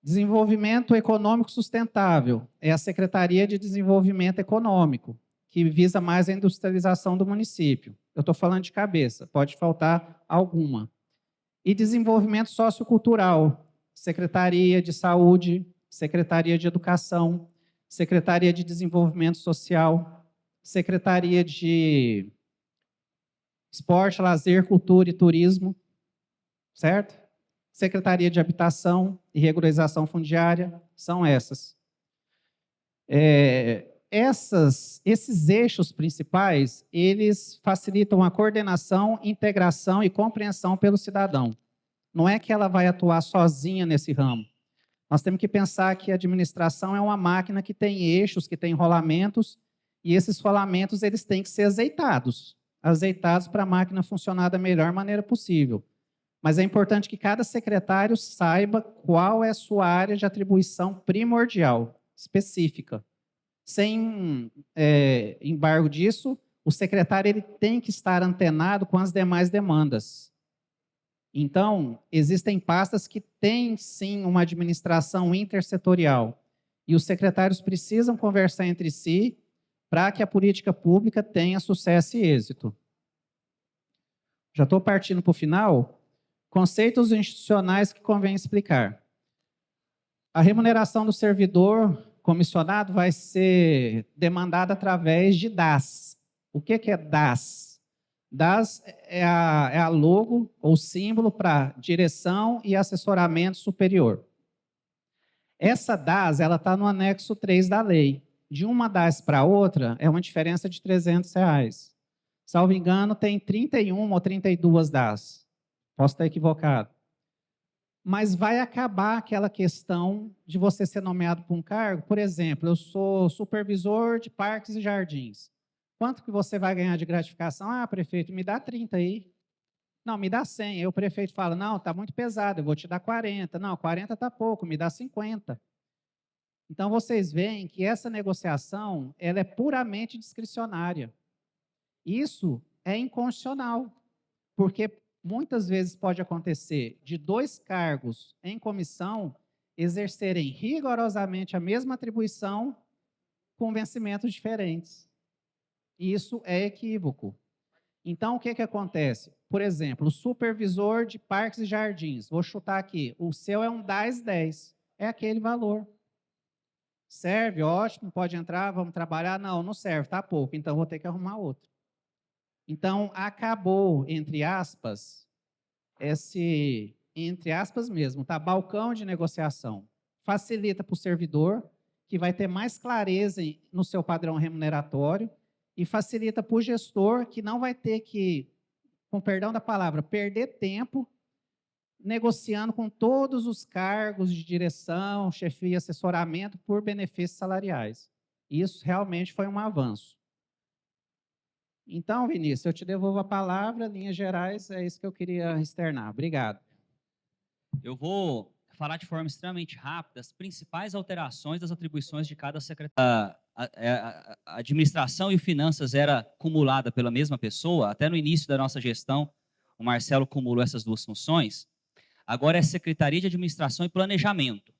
Desenvolvimento Econômico Sustentável é a Secretaria de Desenvolvimento Econômico, que visa mais a industrialização do município. Eu estou falando de cabeça, pode faltar alguma. E Desenvolvimento Sociocultural, Secretaria de Saúde, Secretaria de Educação, Secretaria de Desenvolvimento Social, Secretaria de Esporte, Lazer, Cultura e Turismo, certo? Secretaria de Habitação e Regularização Fundiária, são essas. Esses eixos principais, eles facilitam a coordenação, integração e compreensão pelo cidadão. Não é que ela vai atuar sozinha nesse ramo. Nós temos que pensar que a administração é uma máquina que tem eixos, que tem rolamentos, e esses rolamentos eles têm que ser azeitados para a máquina funcionar da melhor maneira possível. Mas é importante que cada secretário saiba qual é a sua área de atribuição primordial, específica. Sem embargo disso, o secretário ele tem que estar antenado com as demais demandas. Então, existem pastas que têm, sim, uma administração intersetorial, e os secretários precisam conversar entre si para que a política pública tenha sucesso e êxito. Já estou partindo para o final. Conceitos institucionais que convém explicar. A remuneração do servidor comissionado vai ser demandada através de DAS. O que é DAS? DAS é a logo ou símbolo para direção e assessoramento superior. Essa DAS está no anexo 3 da lei. De uma DAS para outra é uma diferença de R$300. Salvo engano, tem 31 ou 32 DAS. Posso estar equivocado. Mas vai acabar aquela questão de você ser nomeado para um cargo. Por exemplo, eu sou supervisor de parques e jardins. Quanto que você vai ganhar de gratificação? Ah, prefeito, me dá 30 aí. Não, me dá 100. Aí o prefeito fala, não, está muito pesado, eu vou te dar 40. Não, 40 está pouco, me dá 50. Então, vocês veem que essa negociação ela é puramente discricionária. Isso é inconstitucional, porque muitas vezes pode acontecer de 2 cargos em comissão exercerem rigorosamente a mesma atribuição com vencimentos diferentes. Isso é equívoco. Então, o que acontece? Por exemplo, o supervisor de parques e jardins, vou chutar aqui, o seu é um DAS 10, é aquele valor. Serve, ótimo, pode entrar, vamos trabalhar? Não, não serve, está pouco, então vou ter que arrumar outro. Então, acabou, entre aspas, entre aspas mesmo, tá? Balcão de negociação. Facilita para o servidor, que vai ter mais clareza no seu padrão remuneratório, e facilita para o gestor, que não vai ter que, com perdão da palavra, perder tempo negociando com todos os cargos de direção, chefia e assessoramento por benefícios salariais. Isso realmente foi um avanço. Então, Vinícius, eu te devolvo a palavra, linhas gerais, é isso que eu queria externar. Obrigado. Eu vou falar de forma extremamente rápida as principais alterações das atribuições de cada secretário. A administração e finanças era acumulada pela mesma pessoa, até no início da nossa gestão, o Marcelo cumulou essas 2 funções. Agora é Secretaria de Administração e Planejamento.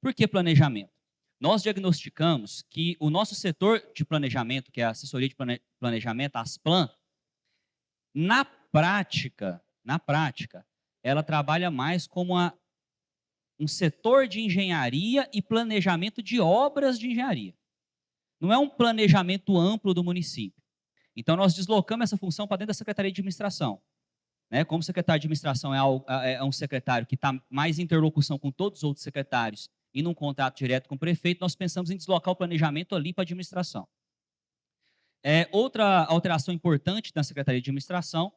Por que planejamento? Nós diagnosticamos que o nosso setor de planejamento, que é a assessoria de planejamento, a ASPLAN, na prática, ela trabalha mais como um setor de engenharia e planejamento de obras de engenharia. Não é um planejamento amplo do município. Então, nós deslocamos essa função para dentro da Secretaria de Administração. Né? Como secretário de Administração é um secretário que está mais em interlocução com todos os outros secretários e num contato direto com o prefeito, nós pensamos em deslocar o planejamento ali para a administração. Outra alteração importante na Secretaria de Administração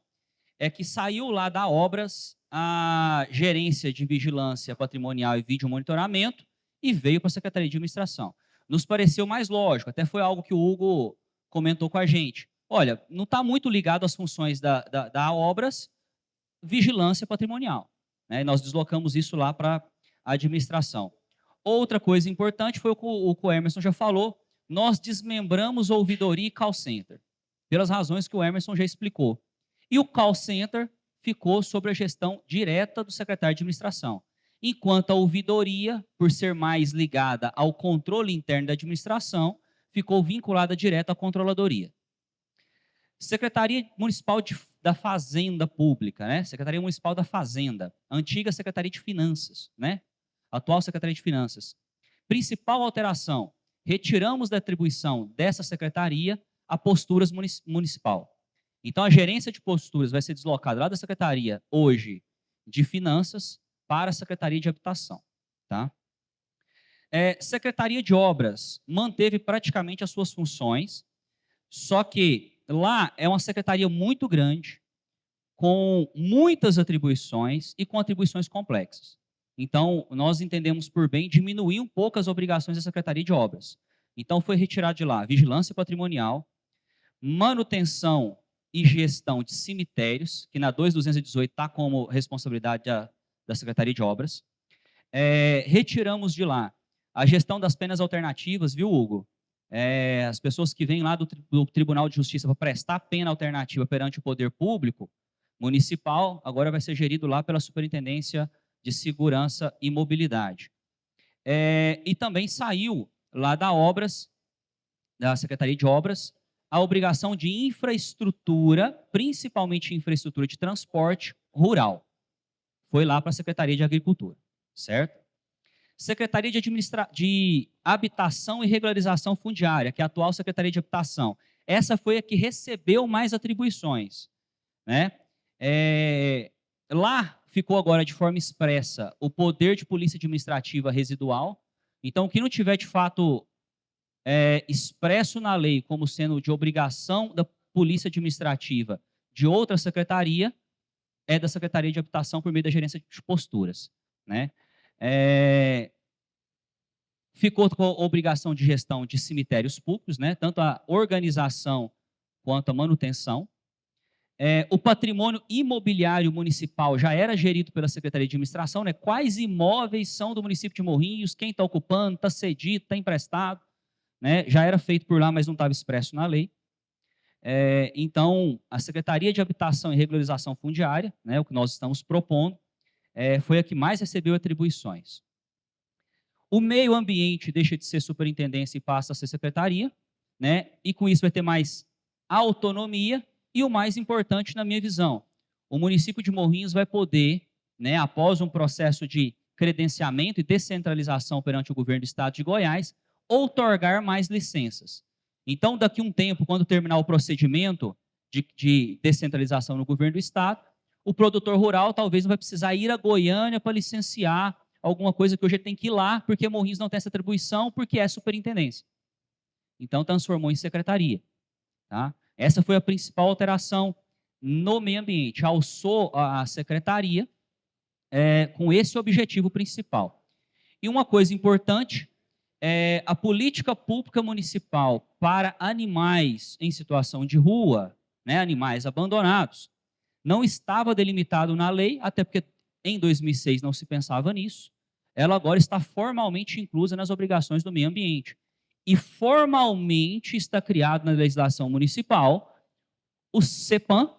é que saiu lá da Obras a gerência de vigilância patrimonial e vídeo monitoramento e veio para a Secretaria de Administração. Nos pareceu mais lógico, até foi algo que o Hugo comentou com a gente. Olha, não está muito ligado às funções da Obras, vigilância patrimonial. Né? Nós deslocamos isso lá para a administração. Outra coisa importante foi o que o Emerson já falou, nós desmembramos ouvidoria e call center, pelas razões que o Emerson já explicou. E o call center ficou sob a gestão direta do secretário de administração, enquanto a ouvidoria, por ser mais ligada ao controle interno da administração, ficou vinculada direto à controladoria. Secretaria Municipal da Fazenda Pública, né? Secretaria Municipal da Fazenda, antiga Secretaria de Finanças, né? Atual Secretaria de Finanças. Principal alteração, retiramos da atribuição dessa secretaria a posturas municipal. Então, a gerência de posturas vai ser deslocada lá da Secretaria, hoje, de Finanças, para a Secretaria de Habitação. Tá? Secretaria de Obras manteve praticamente as suas funções, só que lá é uma secretaria muito grande, com muitas atribuições e com atribuições complexas. Então, nós entendemos por bem diminuir um pouco as obrigações da Secretaria de Obras. Então, foi retirado de lá vigilância patrimonial, manutenção e gestão de cemitérios, que na 2218 está como responsabilidade da Secretaria de Obras. Retiramos de lá a gestão das penas alternativas, viu, Hugo? as pessoas que vêm lá do Tribunal de Justiça para prestar pena alternativa perante o poder público municipal, agora vai ser gerido lá pela Superintendência de Segurança e Mobilidade. E também saiu lá da Secretaria de Obras, a obrigação de infraestrutura, principalmente infraestrutura de transporte rural. Foi lá para a Secretaria de Agricultura, certo? Secretaria de Habitação e Regularização Fundiária, que é a atual Secretaria de Habitação. Essa foi a que recebeu mais atribuições, né? Lá ficou agora de forma expressa o poder de polícia administrativa residual. Então, o que não tiver de fato expresso na lei como sendo de obrigação da polícia administrativa de outra secretaria, é da Secretaria de Habitação por meio da gerência de posturas, né? Ficou com a obrigação de gestão de cemitérios públicos, né? Tanto a organização quanto a manutenção. O patrimônio imobiliário municipal já era gerido pela Secretaria de Administração, né? Quais imóveis são do município de Morrinhos, quem está ocupando, está cedido, está emprestado, né? Já era feito por lá, mas não estava expresso na lei. Então, a Secretaria de Habitação e Regularização Fundiária, né, o que nós estamos propondo, foi a que mais recebeu atribuições. O meio ambiente deixa de ser superintendência e passa a ser secretaria, né, e com isso vai ter mais autonomia e o mais importante na minha visão, o município de Morrinhos vai poder, né, após um processo de credenciamento e descentralização perante o governo do estado de Goiás, outorgar mais licenças. Então, daqui a um tempo, quando terminar o procedimento de descentralização no governo do estado, o produtor rural talvez não vai precisar ir a Goiânia para licenciar alguma coisa que hoje ele tem que ir lá, porque Morrinhos não tem essa atribuição, porque é superintendência. Então, transformou em secretaria. Tá? Essa foi a principal alteração no meio ambiente. Alçou a secretaria com esse objetivo principal. E uma coisa importante, a política pública municipal para animais em situação de rua, né, animais abandonados, não estava delimitado na lei, até porque em 2006 não se pensava nisso. Ela agora está formalmente inclusa nas obrigações do meio ambiente. E formalmente está criado na legislação municipal o CEPAM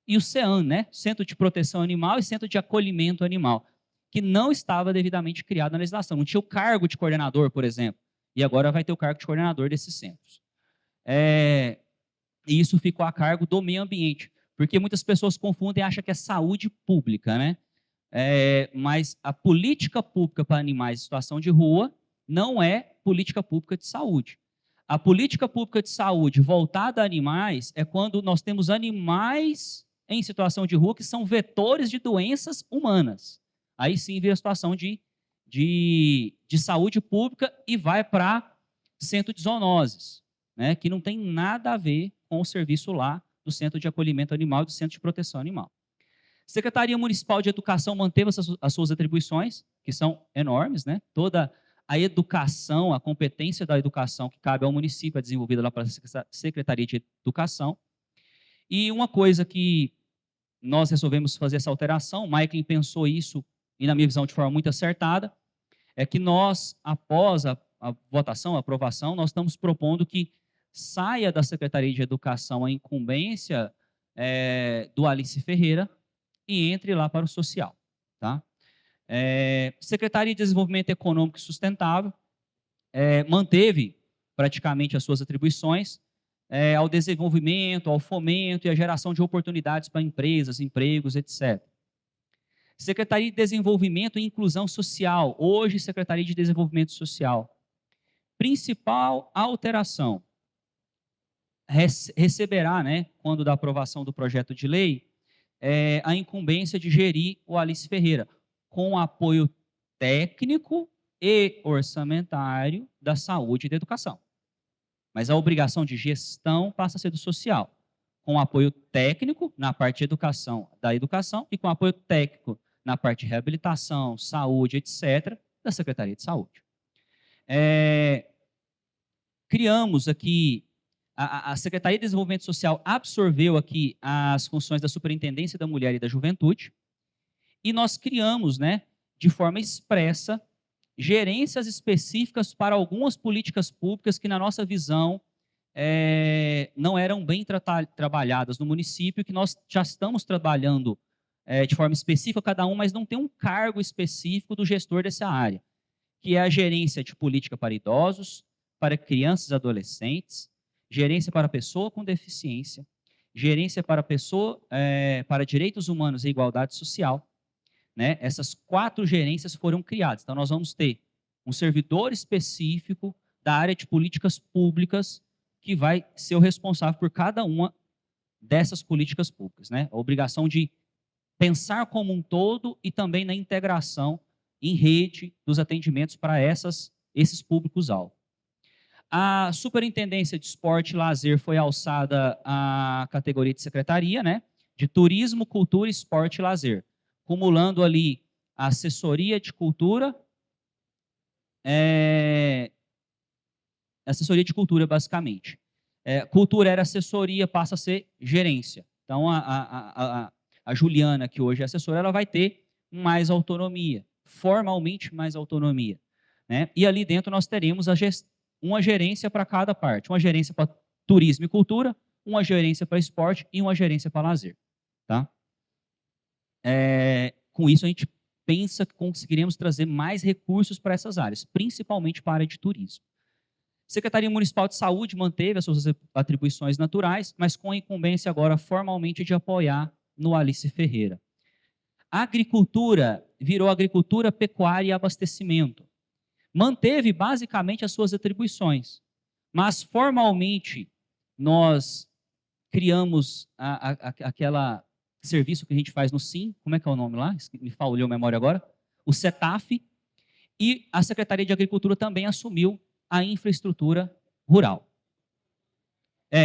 e o CEAN, né? Centro de Proteção Animal e Centro de Acolhimento Animal, que não estava devidamente criado na legislação. Não tinha o cargo de coordenador, por exemplo, e agora vai ter o cargo de coordenador desses centros. E isso ficou a cargo do meio ambiente, porque muitas pessoas confundem e acham que é saúde pública, né? Mas a política pública para animais em situação de rua não é política pública de saúde. A política pública de saúde voltada a animais é quando nós temos animais em situação de rua que são vetores de doenças humanas. Aí sim vira a situação de saúde pública e vai para centro de zoonoses, né, que não tem nada a ver com o serviço lá do Centro de Acolhimento Animal e do Centro de Proteção Animal. Secretaria Municipal de Educação manteve as suas atribuições, que são enormes, né? Toda a educação, a competência da educação que cabe ao município é desenvolvida lá para a Secretaria de Educação. E uma coisa que nós resolvemos fazer essa alteração, o Michael pensou isso, e na minha visão de forma muito acertada, é que nós, após a votação, a aprovação, nós estamos propondo que saia da Secretaria de Educação a incumbência do Alice Ferreira e entre lá para o social. Tá? Secretaria de Desenvolvimento Econômico e Sustentável manteve praticamente as suas atribuições ao desenvolvimento, ao fomento e à geração de oportunidades para empresas, empregos, etc. Secretaria de Desenvolvimento e Inclusão Social, hoje Secretaria de Desenvolvimento Social. Principal alteração, receberá, né, quando da aprovação do projeto de lei, a incumbência de gerir o Alice Ferreira, com apoio técnico e orçamentário da saúde e da educação. Mas a obrigação de gestão passa a ser do social, com apoio técnico na parte de educação, da educação, e com apoio técnico na parte de reabilitação, saúde, etc., da Secretaria de Saúde. Criamos aqui, a Secretaria de Desenvolvimento Social absorveu aqui as funções da Superintendência da Mulher e da Juventude, e nós criamos, né, de forma expressa, gerências específicas para algumas políticas públicas que, na nossa visão, não eram bem trabalhadas no município, que nós já estamos trabalhando de forma específica cada um, mas não tem um cargo específico do gestor dessa área, que é a gerência de política para idosos, para crianças e adolescentes, gerência para pessoa com deficiência, gerência para pessoa para direitos humanos e igualdade social, né? Essas 4 gerências foram criadas. Então, nós vamos ter um servidor específico da área de políticas públicas que vai ser o responsável por cada uma dessas políticas públicas, né? A obrigação de pensar como um todo e também na integração em rede dos atendimentos para esses públicos-alvo. A Superintendência de Esporte e Lazer foi alçada à categoria de secretaria, né? De Turismo, Cultura, Esporte e Lazer, acumulando ali a assessoria de cultura, assessoria de cultura, basicamente. Cultura era assessoria, passa a ser gerência. Então, a Juliana, que hoje é assessora, ela vai ter mais autonomia, formalmente mais autonomia, né? E ali dentro nós teremos uma gerência para cada parte, uma gerência para turismo e cultura, uma gerência para esporte e uma gerência para lazer, tá? Com isso, a gente pensa que conseguiremos trazer mais recursos para essas áreas, principalmente para a área de turismo. Secretaria Municipal de Saúde manteve as suas atribuições naturais, mas com a incumbência agora formalmente de apoiar no Alice Ferreira. A agricultura virou agricultura, pecuária e abastecimento. Manteve basicamente as suas atribuições, mas formalmente nós criamos aquela serviço que a gente faz no SIM, como é que é o nome lá? Me falhou a memória agora. O CETAF, e a Secretaria de Agricultura também assumiu a infraestrutura rural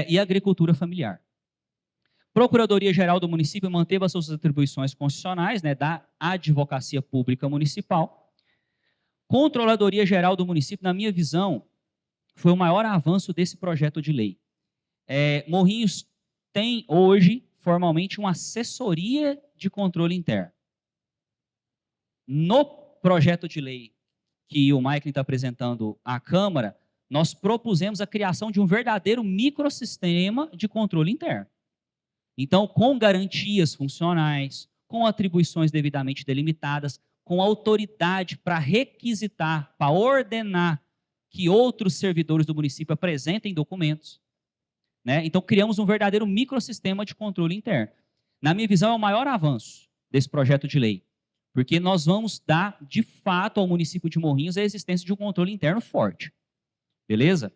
e a agricultura familiar. Procuradoria-Geral do município manteve as suas atribuições constitucionais, né, da Advocacia Pública Municipal. Controladoria-Geral do município, na minha visão, foi o maior avanço desse projeto de lei. Morrinhos tem hoje, formalmente, uma assessoria de controle interno. No projeto de lei que o Michael está apresentando à Câmara, nós propusemos a criação de um verdadeiro microsistema de controle interno. Então, com garantias funcionais, com atribuições devidamente delimitadas, com autoridade para requisitar, para ordenar que outros servidores do município apresentem documentos, né? Então, criamos um verdadeiro microsistema de controle interno. Na minha visão, é o maior avanço desse projeto de lei, porque nós vamos dar, de fato, ao município de Morrinhos a existência de um controle interno forte. Beleza?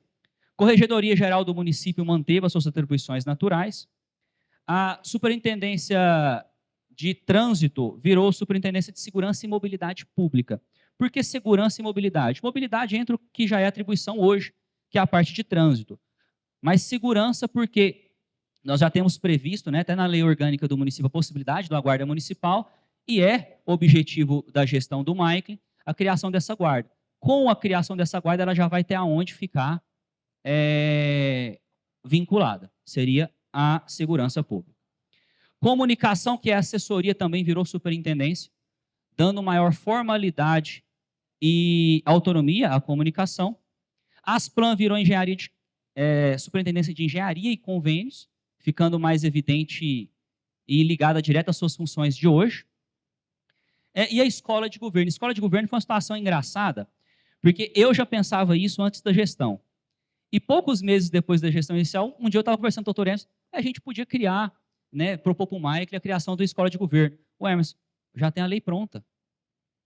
Corregedoria Geral do município manteve as suas atribuições naturais. A Superintendência de Trânsito virou Superintendência de Segurança e Mobilidade Pública. Por que segurança e mobilidade? Mobilidade entra o que já é atribuição hoje, que é a parte de trânsito. Mas segurança porque nós já temos previsto, né, até na lei orgânica do município, a possibilidade da guarda municipal, e é objetivo da gestão do Michael a criação dessa guarda. Com a criação dessa guarda, ela já vai ter aonde ficar vinculada. Seria a segurança pública. Comunicação, que é assessoria, também virou superintendência, dando maior formalidade e autonomia à comunicação. Asplan virou superintendência de engenharia e convênios, ficando mais evidente e ligada direto às suas funções de hoje. E a escola de governo. A escola de governo foi uma situação engraçada, porque eu já pensava isso antes da gestão. E poucos meses depois da gestão inicial, um dia eu estava conversando com o doutor Emerson, a gente podia criar, né, propor para o Michael a criação da escola de governo. O Emerson, já tem a lei pronta.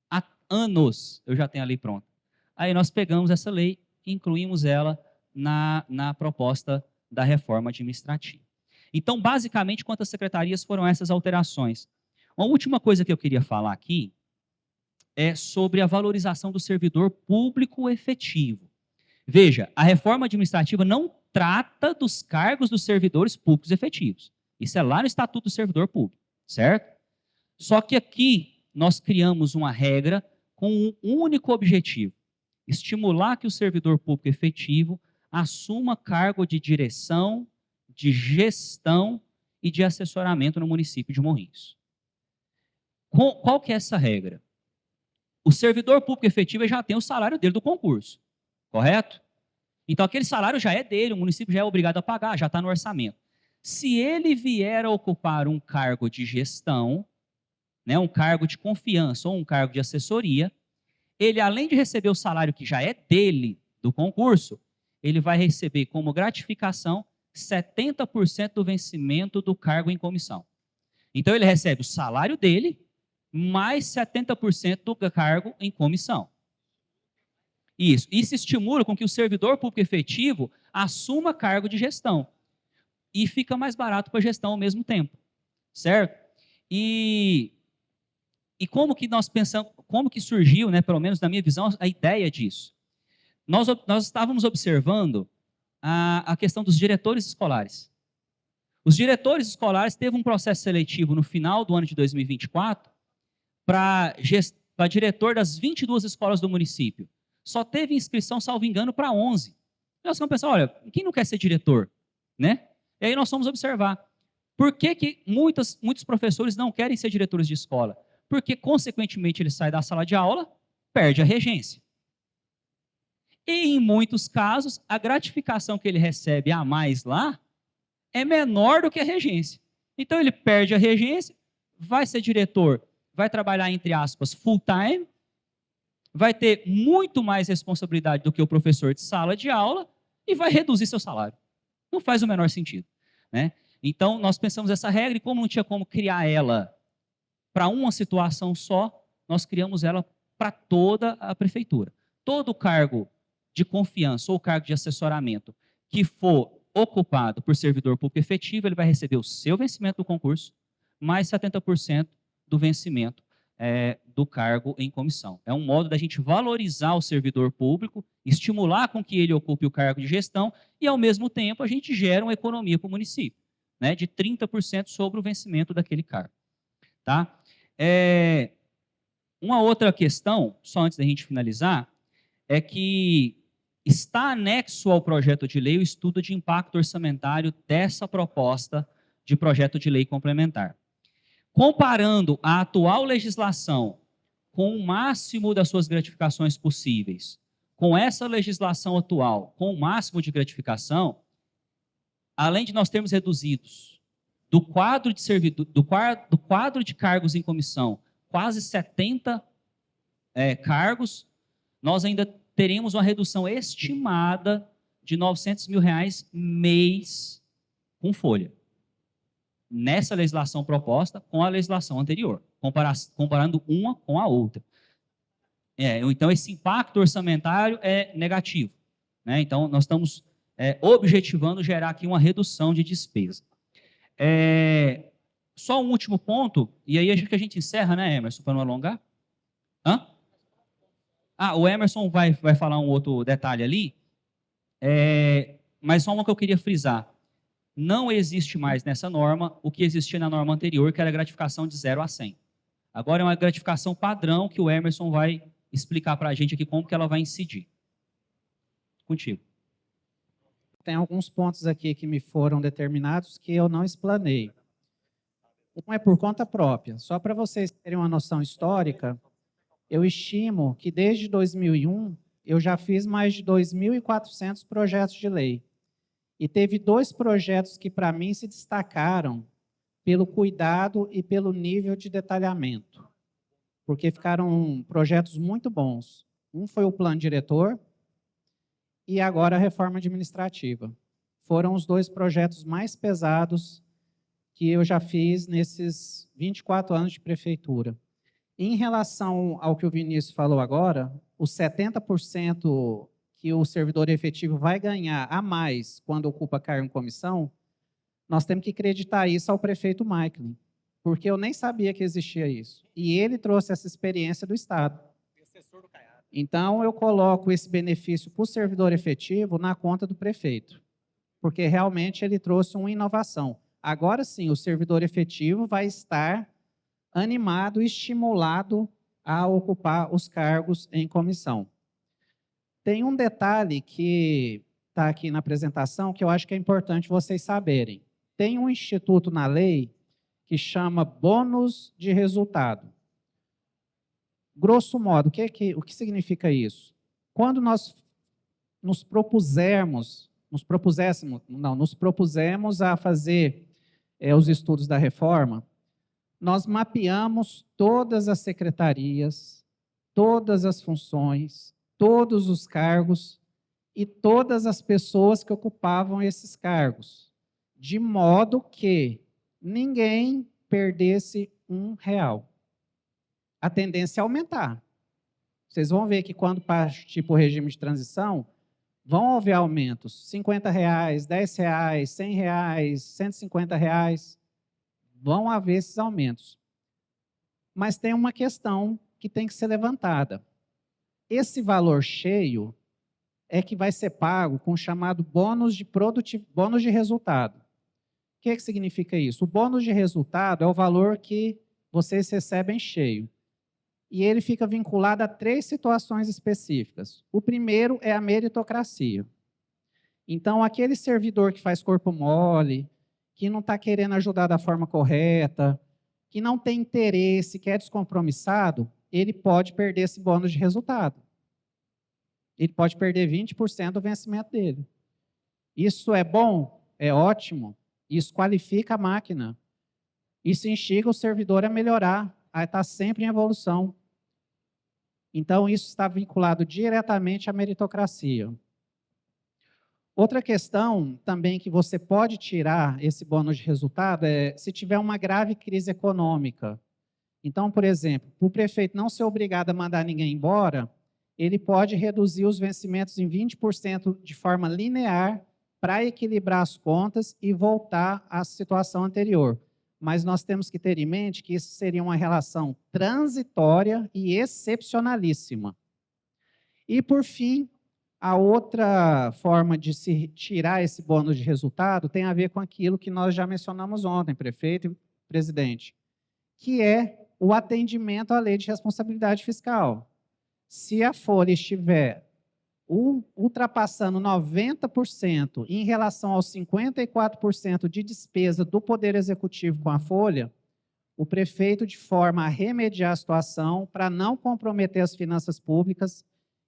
Há anos eu já tenho a lei pronta. Aí nós pegamos essa lei e incluímos ela na proposta da reforma administrativa. Então, basicamente, quantas secretarias foram essas alterações? Uma última coisa que eu queria falar aqui é sobre a valorização do servidor público efetivo. Veja, a reforma administrativa não trata dos cargos dos servidores públicos efetivos. Isso é lá no Estatuto do Servidor Público, certo? Só que aqui nós criamos uma regra com um único objetivo: estimular que o servidor público efetivo assuma cargo de direção, de gestão e de assessoramento no município de Morrinhos. Qual que é essa regra? o servidor público efetivo já tem o salário dele do concurso, correto? Então, aquele salário já é dele, o município já é obrigado a pagar, já está no orçamento. Se ele vier a ocupar um cargo de gestão, né, um cargo de confiança ou um cargo de assessoria, ele, além de receber o salário que já é dele do concurso, ele vai receber como gratificação 70% do vencimento do cargo em comissão. Então, ele recebe o salário dele mais 70% do cargo em comissão. Isso estimula com que o servidor público efetivo assuma cargo de gestão. E fica mais barato para a gestão ao mesmo tempo, certo? E como que nós pensamos, como que surgiu, né, pelo menos na minha visão, a ideia disso? Nós estávamos observando a questão dos diretores escolares. Os diretores escolares teve um processo seletivo no final do ano de 2024 para diretor das 22 escolas do município. Só teve inscrição, salvo engano, para 11. Nós vamos pensar, olha, quem não quer ser diretor? Né? E aí nós fomos observar. Por que muitos professores não querem ser diretores de escola? Porque, consequentemente, ele sai da sala de aula, perde a regência. E, em muitos casos, a gratificação que ele recebe a mais lá é menor do que a regência. Então, ele perde a regência, vai ser diretor, vai trabalhar, entre aspas, full time, vai ter muito mais responsabilidade do que o professor de sala de aula e vai reduzir seu salário. Não faz o menor sentido, né? Então, nós pensamos essa regra e como não tinha como criar ela para uma situação só, nós criamos ela para toda a prefeitura. Todo cargo de confiança ou cargo de assessoramento que for ocupado por servidor público efetivo, ele vai receber o seu vencimento do concurso, mais 70% do vencimento do cargo em comissão. É um modo da gente valorizar o servidor público, estimular com que ele ocupe o cargo de gestão e, ao mesmo tempo, a gente gera uma economia para o município, né, de 30% sobre o vencimento daquele cargo. Tá? Uma outra questão, só antes da gente finalizar, é que está anexo ao projeto de lei o estudo de impacto orçamentário dessa proposta de projeto de lei complementar. Comparando a atual legislação com o máximo das suas gratificações possíveis, com essa legislação atual, com o máximo de gratificação, além de nós termos reduzidos do quadro de cargos em comissão, quase 70 cargos, nós ainda teremos uma redução estimada de R$900 mil mês com folha. Nessa legislação proposta com a legislação anterior, comparando uma com a outra. Então, esse impacto orçamentário é negativo, né? Então, nós estamos objetivando gerar aqui uma redução de despesa. Só um último ponto, e aí acho que a gente encerra, né, Emerson, para não alongar? Hã? O Emerson vai falar um outro detalhe ali, mas só uma que eu queria frisar. Não existe mais nessa norma o que existia na norma anterior, que era a gratificação de 0 a 100. Agora é uma gratificação padrão que o Emerson vai explicar para a gente aqui como que ela vai incidir. Contigo. Tem alguns pontos aqui que me foram determinados que eu não explanei. Um é por conta própria. Só para vocês terem uma noção histórica, eu estimo que desde 2001 eu já fiz mais de 2.400 projetos de lei. E teve 2 projetos que, para mim, se destacaram pelo cuidado e pelo nível de detalhamento, porque ficaram projetos muito bons. Um foi o plano diretor e agora a reforma administrativa. Foram os 2 projetos mais pesados que eu já fiz nesses 24 anos de prefeitura. Em relação ao que o Vinícius falou agora, os 70% que o servidor efetivo vai ganhar a mais quando ocupa cargo em comissão, nós temos que acreditar isso ao prefeito Michael, porque eu nem sabia que existia isso. E ele trouxe essa experiência do Estado. Então, eu coloco esse benefício para o servidor efetivo na conta do prefeito, porque realmente ele trouxe uma inovação. Agora sim, o servidor efetivo vai estar animado, estimulado a ocupar os cargos em comissão. Tem um detalhe que está aqui na apresentação que eu acho que é importante vocês saberem. Tem um instituto na lei que chama bônus de resultado. Grosso modo, o que significa isso? Quando nós nos propusemos a fazer os estudos da reforma, nós mapeamos todas as secretarias, todas as funções, todos os cargos e todas as pessoas que ocupavam esses cargos, de modo que ninguém perdesse R$1. A tendência é aumentar. Vocês vão ver que quando partir para o regime de transição, vão haver aumentos, R$50, R$10, R$100, R$150, vão haver esses aumentos. Mas tem uma questão que tem que ser levantada. Esse valor cheio é que vai ser pago com o chamado bônus de resultado. O que significa isso? O bônus de resultado é o valor que vocês recebem cheio. E ele fica vinculado a 3 situações específicas. O primeiro é a meritocracia. Então, aquele servidor que faz corpo mole, que não está querendo ajudar da forma correta, que não tem interesse, que é descompromissado, ele pode perder esse bônus de resultado. Ele pode perder 20% do vencimento dele. Isso é bom? É ótimo. Isso qualifica a máquina. Isso instiga o servidor a melhorar, a estar sempre em evolução. Então, isso está vinculado diretamente à meritocracia. Outra questão também que você pode tirar esse bônus de resultado é se tiver uma grave crise econômica. Então, por exemplo, para o prefeito não ser obrigado a mandar ninguém embora, ele pode reduzir os vencimentos em 20% de forma linear para equilibrar as contas e voltar à situação anterior. Mas nós temos que ter em mente que isso seria uma relação transitória e excepcionalíssima. E, por fim, a outra forma de se tirar esse bônus de resultado tem a ver com aquilo que nós já mencionamos ontem, prefeito e presidente, que é o atendimento à lei de responsabilidade fiscal. Se a folha estiver ultrapassando 90% em relação aos 54% de despesa do Poder Executivo com a folha, o prefeito, de forma a remediar a situação, para não comprometer as finanças públicas,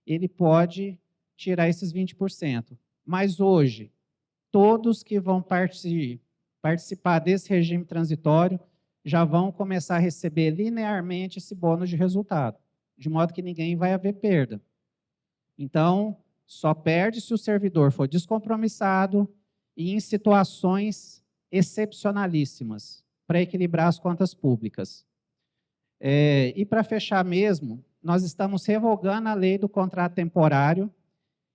ele pode tirar esses 20%. Mas hoje, todos que vão participar desse regime transitório já vão começar a receber linearmente esse bônus de resultado, de modo que ninguém vai haver perda. Então, só perde se o servidor for descompromissado e em situações excepcionalíssimas para equilibrar as contas públicas. E para fechar mesmo, nós estamos revogando a lei do contrato temporário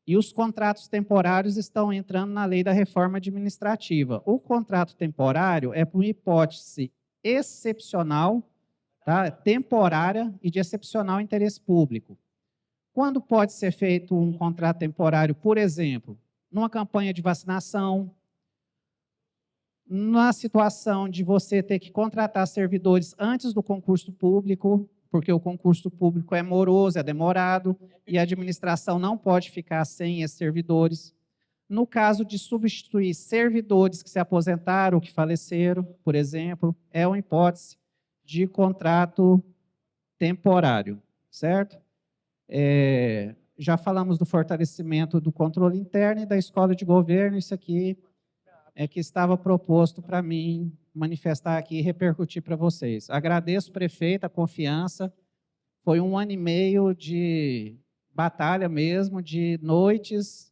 e os contratos temporários estão entrando na lei da reforma administrativa. O contrato temporário é por hipótese excepcional, tá? Temporária e de excepcional interesse público. Quando pode ser feito um contrato temporário, por exemplo, numa campanha de vacinação, na situação de você ter que contratar servidores antes do concurso público, porque o concurso público é moroso, é demorado, e a administração não pode ficar sem esses servidores. No caso de substituir servidores que se aposentaram ou que faleceram, por exemplo, é uma hipótese de contrato temporário, certo? Já falamos do fortalecimento do controle interno e da escola de governo, isso aqui é que estava proposto para mim manifestar aqui e repercutir para vocês. Agradeço, prefeito, a confiança, foi 1 ano e meio de batalha mesmo, de noites,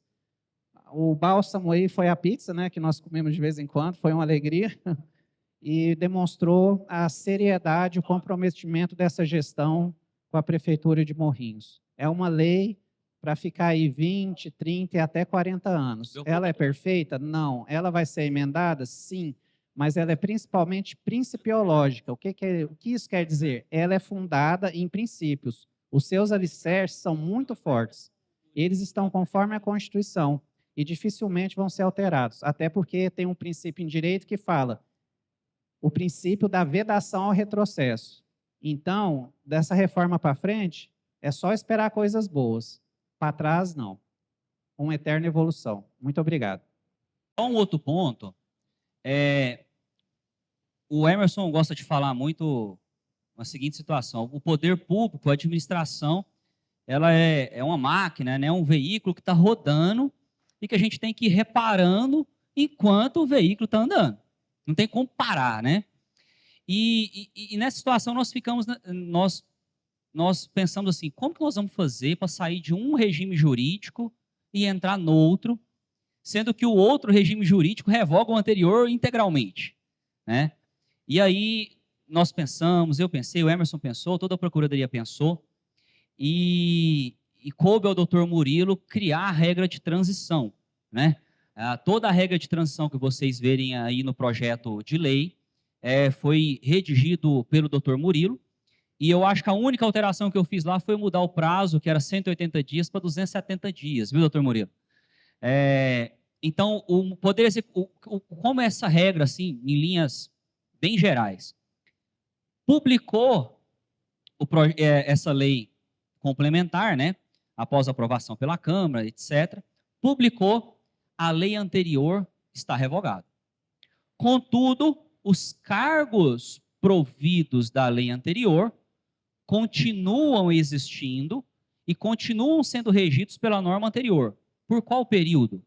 o bálsamo aí foi a pizza, né, que nós comemos de vez em quando, foi uma alegria, e demonstrou a seriedade, o comprometimento dessa gestão com a Prefeitura de Morrinhos. É uma lei para ficar aí 20, 30 e até 40 anos. Ela é perfeita? Não. Ela vai ser emendada? Sim. Mas ela é principalmente principiológica. O que isso quer dizer? Ela é fundada em princípios. Os seus alicerces são muito fortes. Eles estão conforme a Constituição e dificilmente vão ser alterados, até porque tem um princípio em direito que fala o princípio da vedação ao retrocesso. Então, dessa reforma para frente, é só esperar coisas boas. Para trás, não. Uma eterna evolução. Muito obrigado. Um outro ponto, o Emerson gosta de falar muito uma seguinte situação. O poder público, a administração, ela é uma máquina, né? Um veículo que está rodando e que a gente tem que ir reparando enquanto o veículo está andando. Não tem como parar, né? E nessa situação nós pensamos assim, como que nós vamos fazer para sair de um regime jurídico e entrar no outro, sendo que o outro regime jurídico revoga o anterior integralmente, né? E aí nós pensamos, eu pensei, o Emerson pensou, toda a Procuradoria pensou, e coube ao doutor Murilo criar a regra de transição, né? Toda a regra de transição que vocês verem aí no projeto de lei foi redigido pelo doutor Murilo, e eu acho que a única alteração que eu fiz lá foi mudar o prazo, que era 180 dias, para 270 dias, viu, doutor Murilo? Então, o poder como essa regra, assim, em linhas bem gerais, publicou essa lei complementar, né, após a aprovação pela Câmara, etc., publicou, a lei anterior está revogada. Contudo, os cargos providos da lei anterior continuam existindo e continuam sendo regidos pela norma anterior. Por qual período?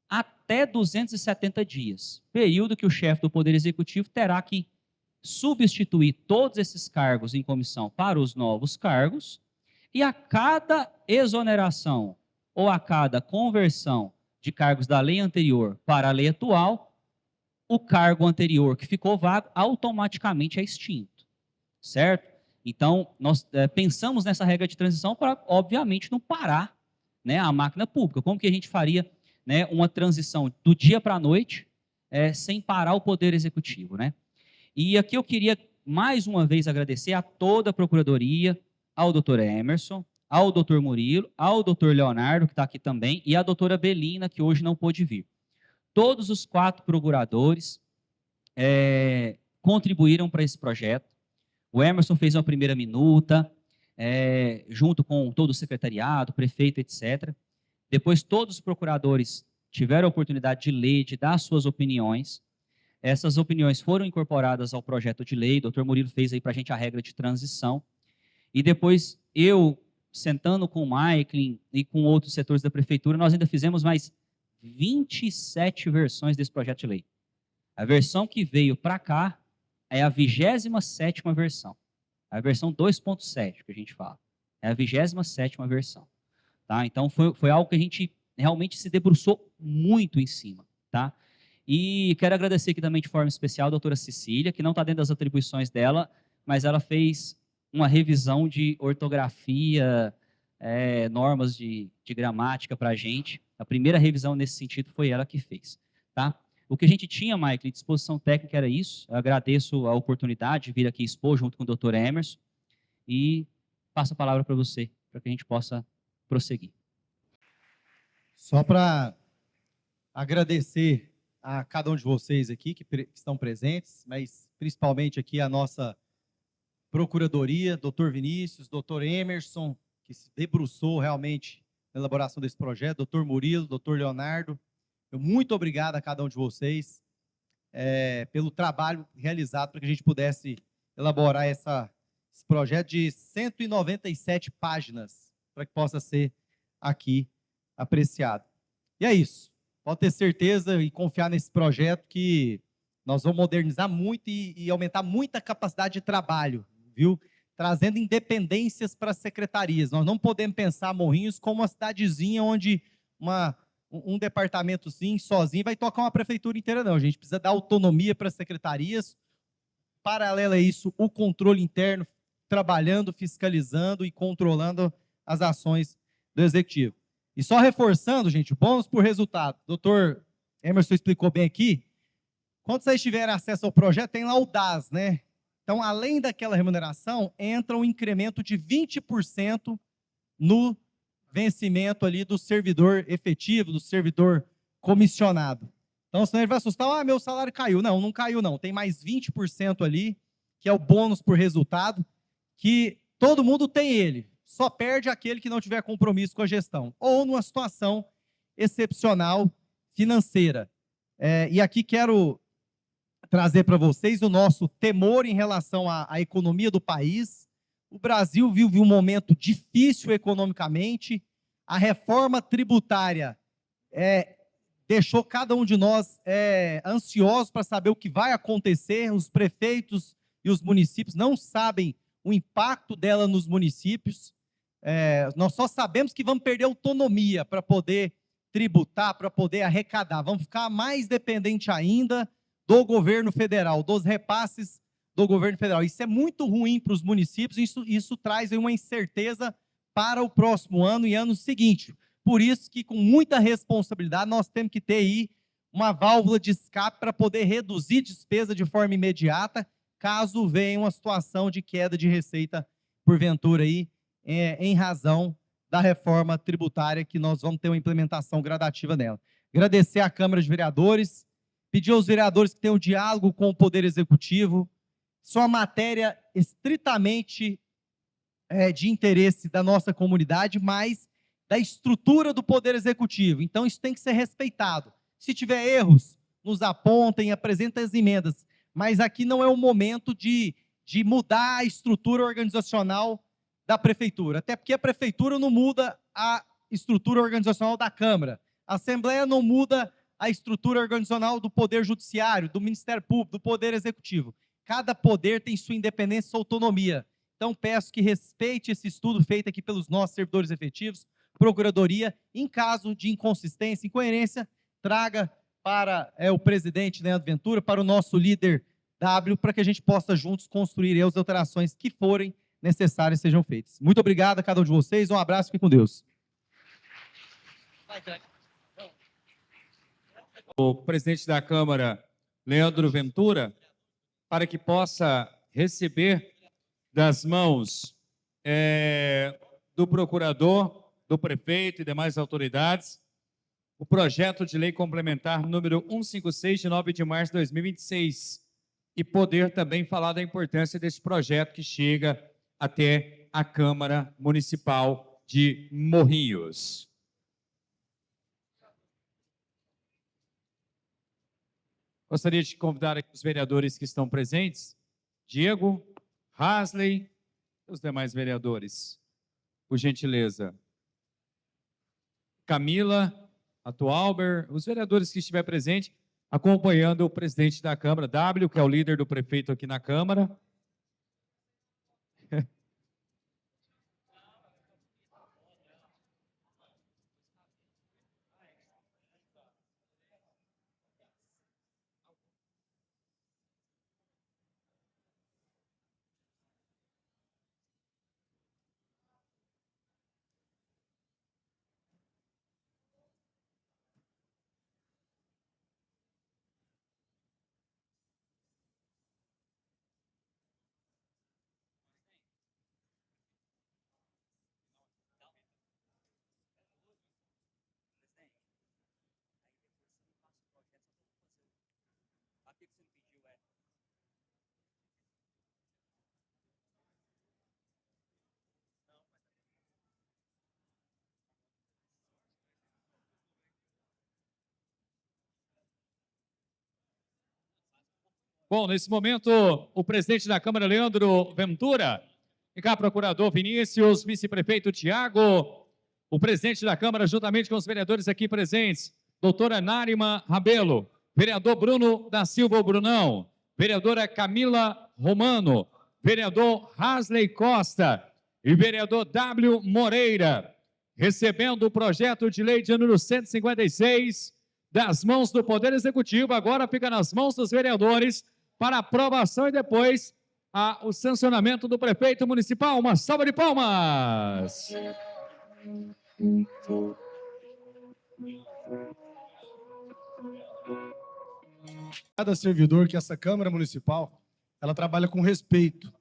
Até 270 dias. Período que o chefe do Poder Executivo terá que substituir todos esses cargos em comissão para os novos cargos, e a cada exoneração ou a cada conversão de cargos da lei anterior para a lei atual, o cargo anterior que ficou vago automaticamente é extinto, certo? Então, nós pensamos nessa regra de transição para, obviamente, não parar, né, a máquina pública. Como que a gente faria, né, uma transição do dia para a noite sem parar o Poder Executivo, né? E aqui eu queria, mais uma vez, agradecer a toda a Procuradoria, ao doutor Emerson, ao doutor Murilo, ao doutor Leonardo, que está aqui também, e à doutora Belina, que hoje não pôde vir. Todos os 4 procuradores contribuíram para esse projeto. O Emerson fez uma primeira minuta, junto com todo o secretariado, prefeito, etc. Depois, todos os procuradores tiveram a oportunidade de ler, de dar suas opiniões. Essas opiniões foram incorporadas ao projeto de lei. O doutor Murilo fez aí para a gente a regra de transição. E depois, eu, sentando com o Michael e com outros setores da prefeitura, nós ainda fizemos mais 27 versões desse projeto de lei. A versão que veio para cá é a 27ª versão. A versão 2.7 que a gente fala. É a 27ª versão. Tá? Então, foi algo que a gente realmente se debruçou muito em cima. Tá? E quero agradecer aqui também de forma especial a doutora Cecília, que não está dentro das atribuições dela, mas ela fez uma revisão de ortografia, normas de gramática para a gente. A primeira revisão nesse sentido foi ela que fez. Tá? O que a gente tinha, Michael, de disposição técnica era isso. Eu agradeço a oportunidade de vir aqui expor junto com o doutor Emerson e passo a palavra para você, para que a gente possa prosseguir. Só para agradecer a cada um de vocês aqui que estão presentes, mas principalmente aqui a nossa Procuradoria, doutor Vinícius, doutor Emerson, que se debruçou realmente na elaboração desse projeto, doutor Murilo, doutor Leonardo. Muito obrigado a cada um de vocês pelo trabalho realizado para que a gente pudesse elaborar esse projeto de 197 páginas, para que possa ser aqui apreciado. E é isso. Pode ter certeza e confiar nesse projeto que nós vamos modernizar muito e aumentar muito a capacidade de trabalho, viu? Trazendo independências para as secretarias. Nós não podemos pensar Morrinhos como uma cidadezinha onde um departamentozinho sozinho vai tocar uma prefeitura inteira, não. A gente precisa dar autonomia para as secretarias. Paralelo a isso, o controle interno, trabalhando, fiscalizando e controlando as ações do Executivo. E só reforçando, gente, bônus por resultado. O doutor Emerson explicou bem aqui. Quando vocês tiverem acesso ao projeto, tem lá o DAS, né? Então, além daquela remuneração, entra um incremento de 20% no vencimento ali do servidor efetivo, do servidor comissionado. Então, senão ele vai assustar, meu salário caiu. Não, não caiu não. Tem mais 20% ali, que é o bônus por resultado, que todo mundo tem ele. Só perde aquele que não tiver compromisso com a gestão. Ou numa situação excepcional financeira. E aqui quero trazer para vocês o nosso temor em relação à economia do país. O Brasil vive um momento difícil economicamente. A reforma tributária deixou cada um de nós ansiosos para saber o que vai acontecer. Os prefeitos e os municípios não sabem o impacto dela nos municípios. Nós só sabemos que vamos perder autonomia para poder tributar, para poder arrecadar. Vamos ficar mais dependente ainda do governo federal, dos repasses do governo federal. Isso é muito ruim para os municípios, isso traz aí uma incerteza para o próximo ano e ano seguinte. Por isso que, com muita responsabilidade, nós temos que ter aí uma válvula de escape para poder reduzir despesa de forma imediata, caso venha uma situação de queda de receita, porventura, aí, em razão da reforma tributária, que nós vamos ter uma implementação gradativa nela. Agradecer à Câmara de Vereadores, pedir aos vereadores que tenham diálogo com o Poder Executivo. Isso é uma matéria estritamente de interesse da nossa comunidade, mas da estrutura do Poder Executivo. Então, isso tem que ser respeitado. Se tiver erros, nos apontem, apresentem as emendas. Mas aqui não é o momento de mudar a estrutura organizacional da Prefeitura. Até porque a Prefeitura não muda a estrutura organizacional da Câmara. A Assembleia não muda a estrutura organizacional do Poder Judiciário, do Ministério Público, do Poder Executivo. Cada poder tem sua independência e sua autonomia. Então, peço que respeite esse estudo feito aqui pelos nossos servidores efetivos, Procuradoria. Em caso de inconsistência, incoerência, traga para o presidente Leandro Ventura, para o nosso líder W, para que a gente possa juntos construir as alterações que forem necessárias sejam feitas. Muito obrigado a cada um de vocês, um abraço, fique com Deus. O presidente da Câmara, Leandro Ventura, para que possa receber das mãos do procurador, do prefeito e demais autoridades, o projeto de lei complementar número 156, de 9 de março de 2026, e poder também falar da importância desse projeto que chega até a Câmara Municipal de Morrinhos. Gostaria de convidar aqui os vereadores que estão presentes, Diego, Hasley e os demais vereadores, por gentileza. Camila, Atualber, os vereadores que estiver presente, acompanhando o presidente da Câmara, W, que é o líder do prefeito aqui na Câmara. Bom, nesse momento, o presidente da Câmara, Leandro Ventura, e cá, procurador Vinícius, vice-prefeito Tiago, o presidente da Câmara, juntamente com os vereadores aqui presentes, doutora Nárima Rabelo, vereador Bruno da Silva Brunão, vereadora Camila Romano, vereador Hasley Costa e vereador W. Moreira, recebendo o projeto de lei de número 156 das mãos do Poder Executivo, agora fica nas mãos dos vereadores para aprovação e depois o sancionamento do prefeito municipal. Uma salva de palmas! Cada servidor que essa Câmara Municipal, ela trabalha com respeito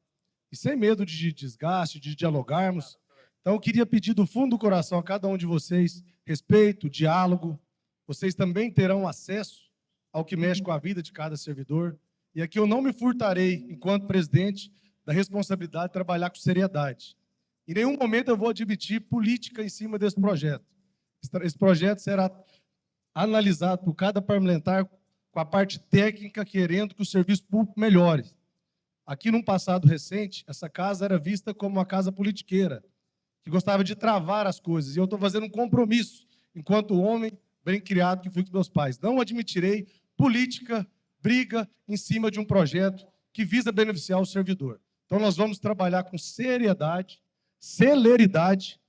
e sem medo de desgaste, de dialogarmos. Então, eu queria pedir do fundo do coração a cada um de vocês respeito, diálogo. Vocês também terão acesso ao que mexe com a vida de cada servidor. E aqui eu não me furtarei, enquanto presidente, da responsabilidade de trabalhar com seriedade. Em nenhum momento eu vou admitir política em cima desse projeto. Esse projeto será analisado por cada parlamentar com a parte técnica, querendo que o serviço público melhore. Aqui, num passado recente, essa casa era vista como uma casa politiqueira, que gostava de travar as coisas. E eu estou fazendo um compromisso, enquanto homem bem criado que fui com meus pais. Não admitirei política, briga em cima de um projeto que visa beneficiar o servidor. Então, nós vamos trabalhar com seriedade, celeridade.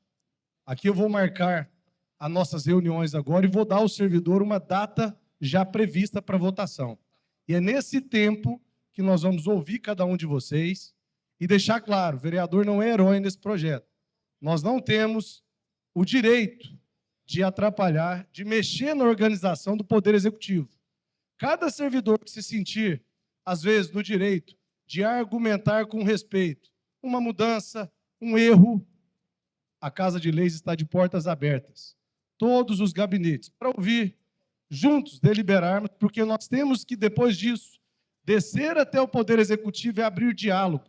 Aqui eu vou marcar as nossas reuniões agora e vou dar ao servidor uma data já prevista para votação. E é nesse tempo que nós vamos ouvir cada um de vocês e deixar claro, o vereador não é herói nesse projeto. Nós não temos o direito de atrapalhar, de mexer na organização do Poder Executivo. Cada servidor que se sentir, às vezes, no direito de argumentar com respeito uma mudança, um erro, a Casa de Leis está de portas abertas. Todos os gabinetes, para ouvir, juntos, deliberarmos, porque nós temos que, depois disso, descer até o Poder Executivo e abrir diálogo.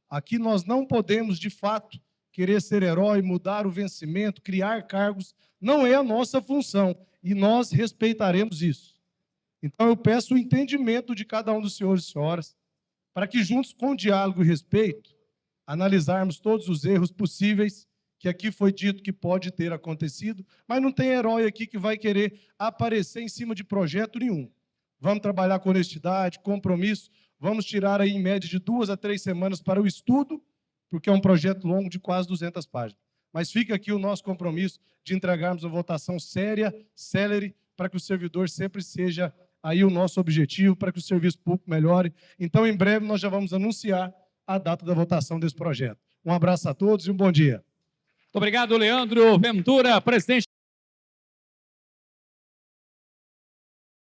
Aqui nós não podemos, de fato, querer ser herói, mudar o vencimento, criar cargos, não é a nossa função, e nós respeitaremos isso. Então, eu peço o entendimento de cada um dos senhores e senhoras, para que, juntos, com diálogo e respeito, analisarmos todos os erros possíveis, que aqui foi dito que pode ter acontecido, mas não tem herói aqui que vai querer aparecer em cima de projeto nenhum. Vamos trabalhar com honestidade, compromisso, vamos tirar aí, em média, de 2 a 3 semanas para o estudo, porque é um projeto longo de quase 200 páginas. Mas fica aqui o nosso compromisso de entregarmos uma votação séria, célere, para que o servidor sempre seja aí o nosso objetivo, para que o serviço público melhore. Então, em breve, nós já vamos anunciar a data da votação desse projeto. Um abraço a todos e um bom dia. Muito obrigado, Leandro Ventura, presidente.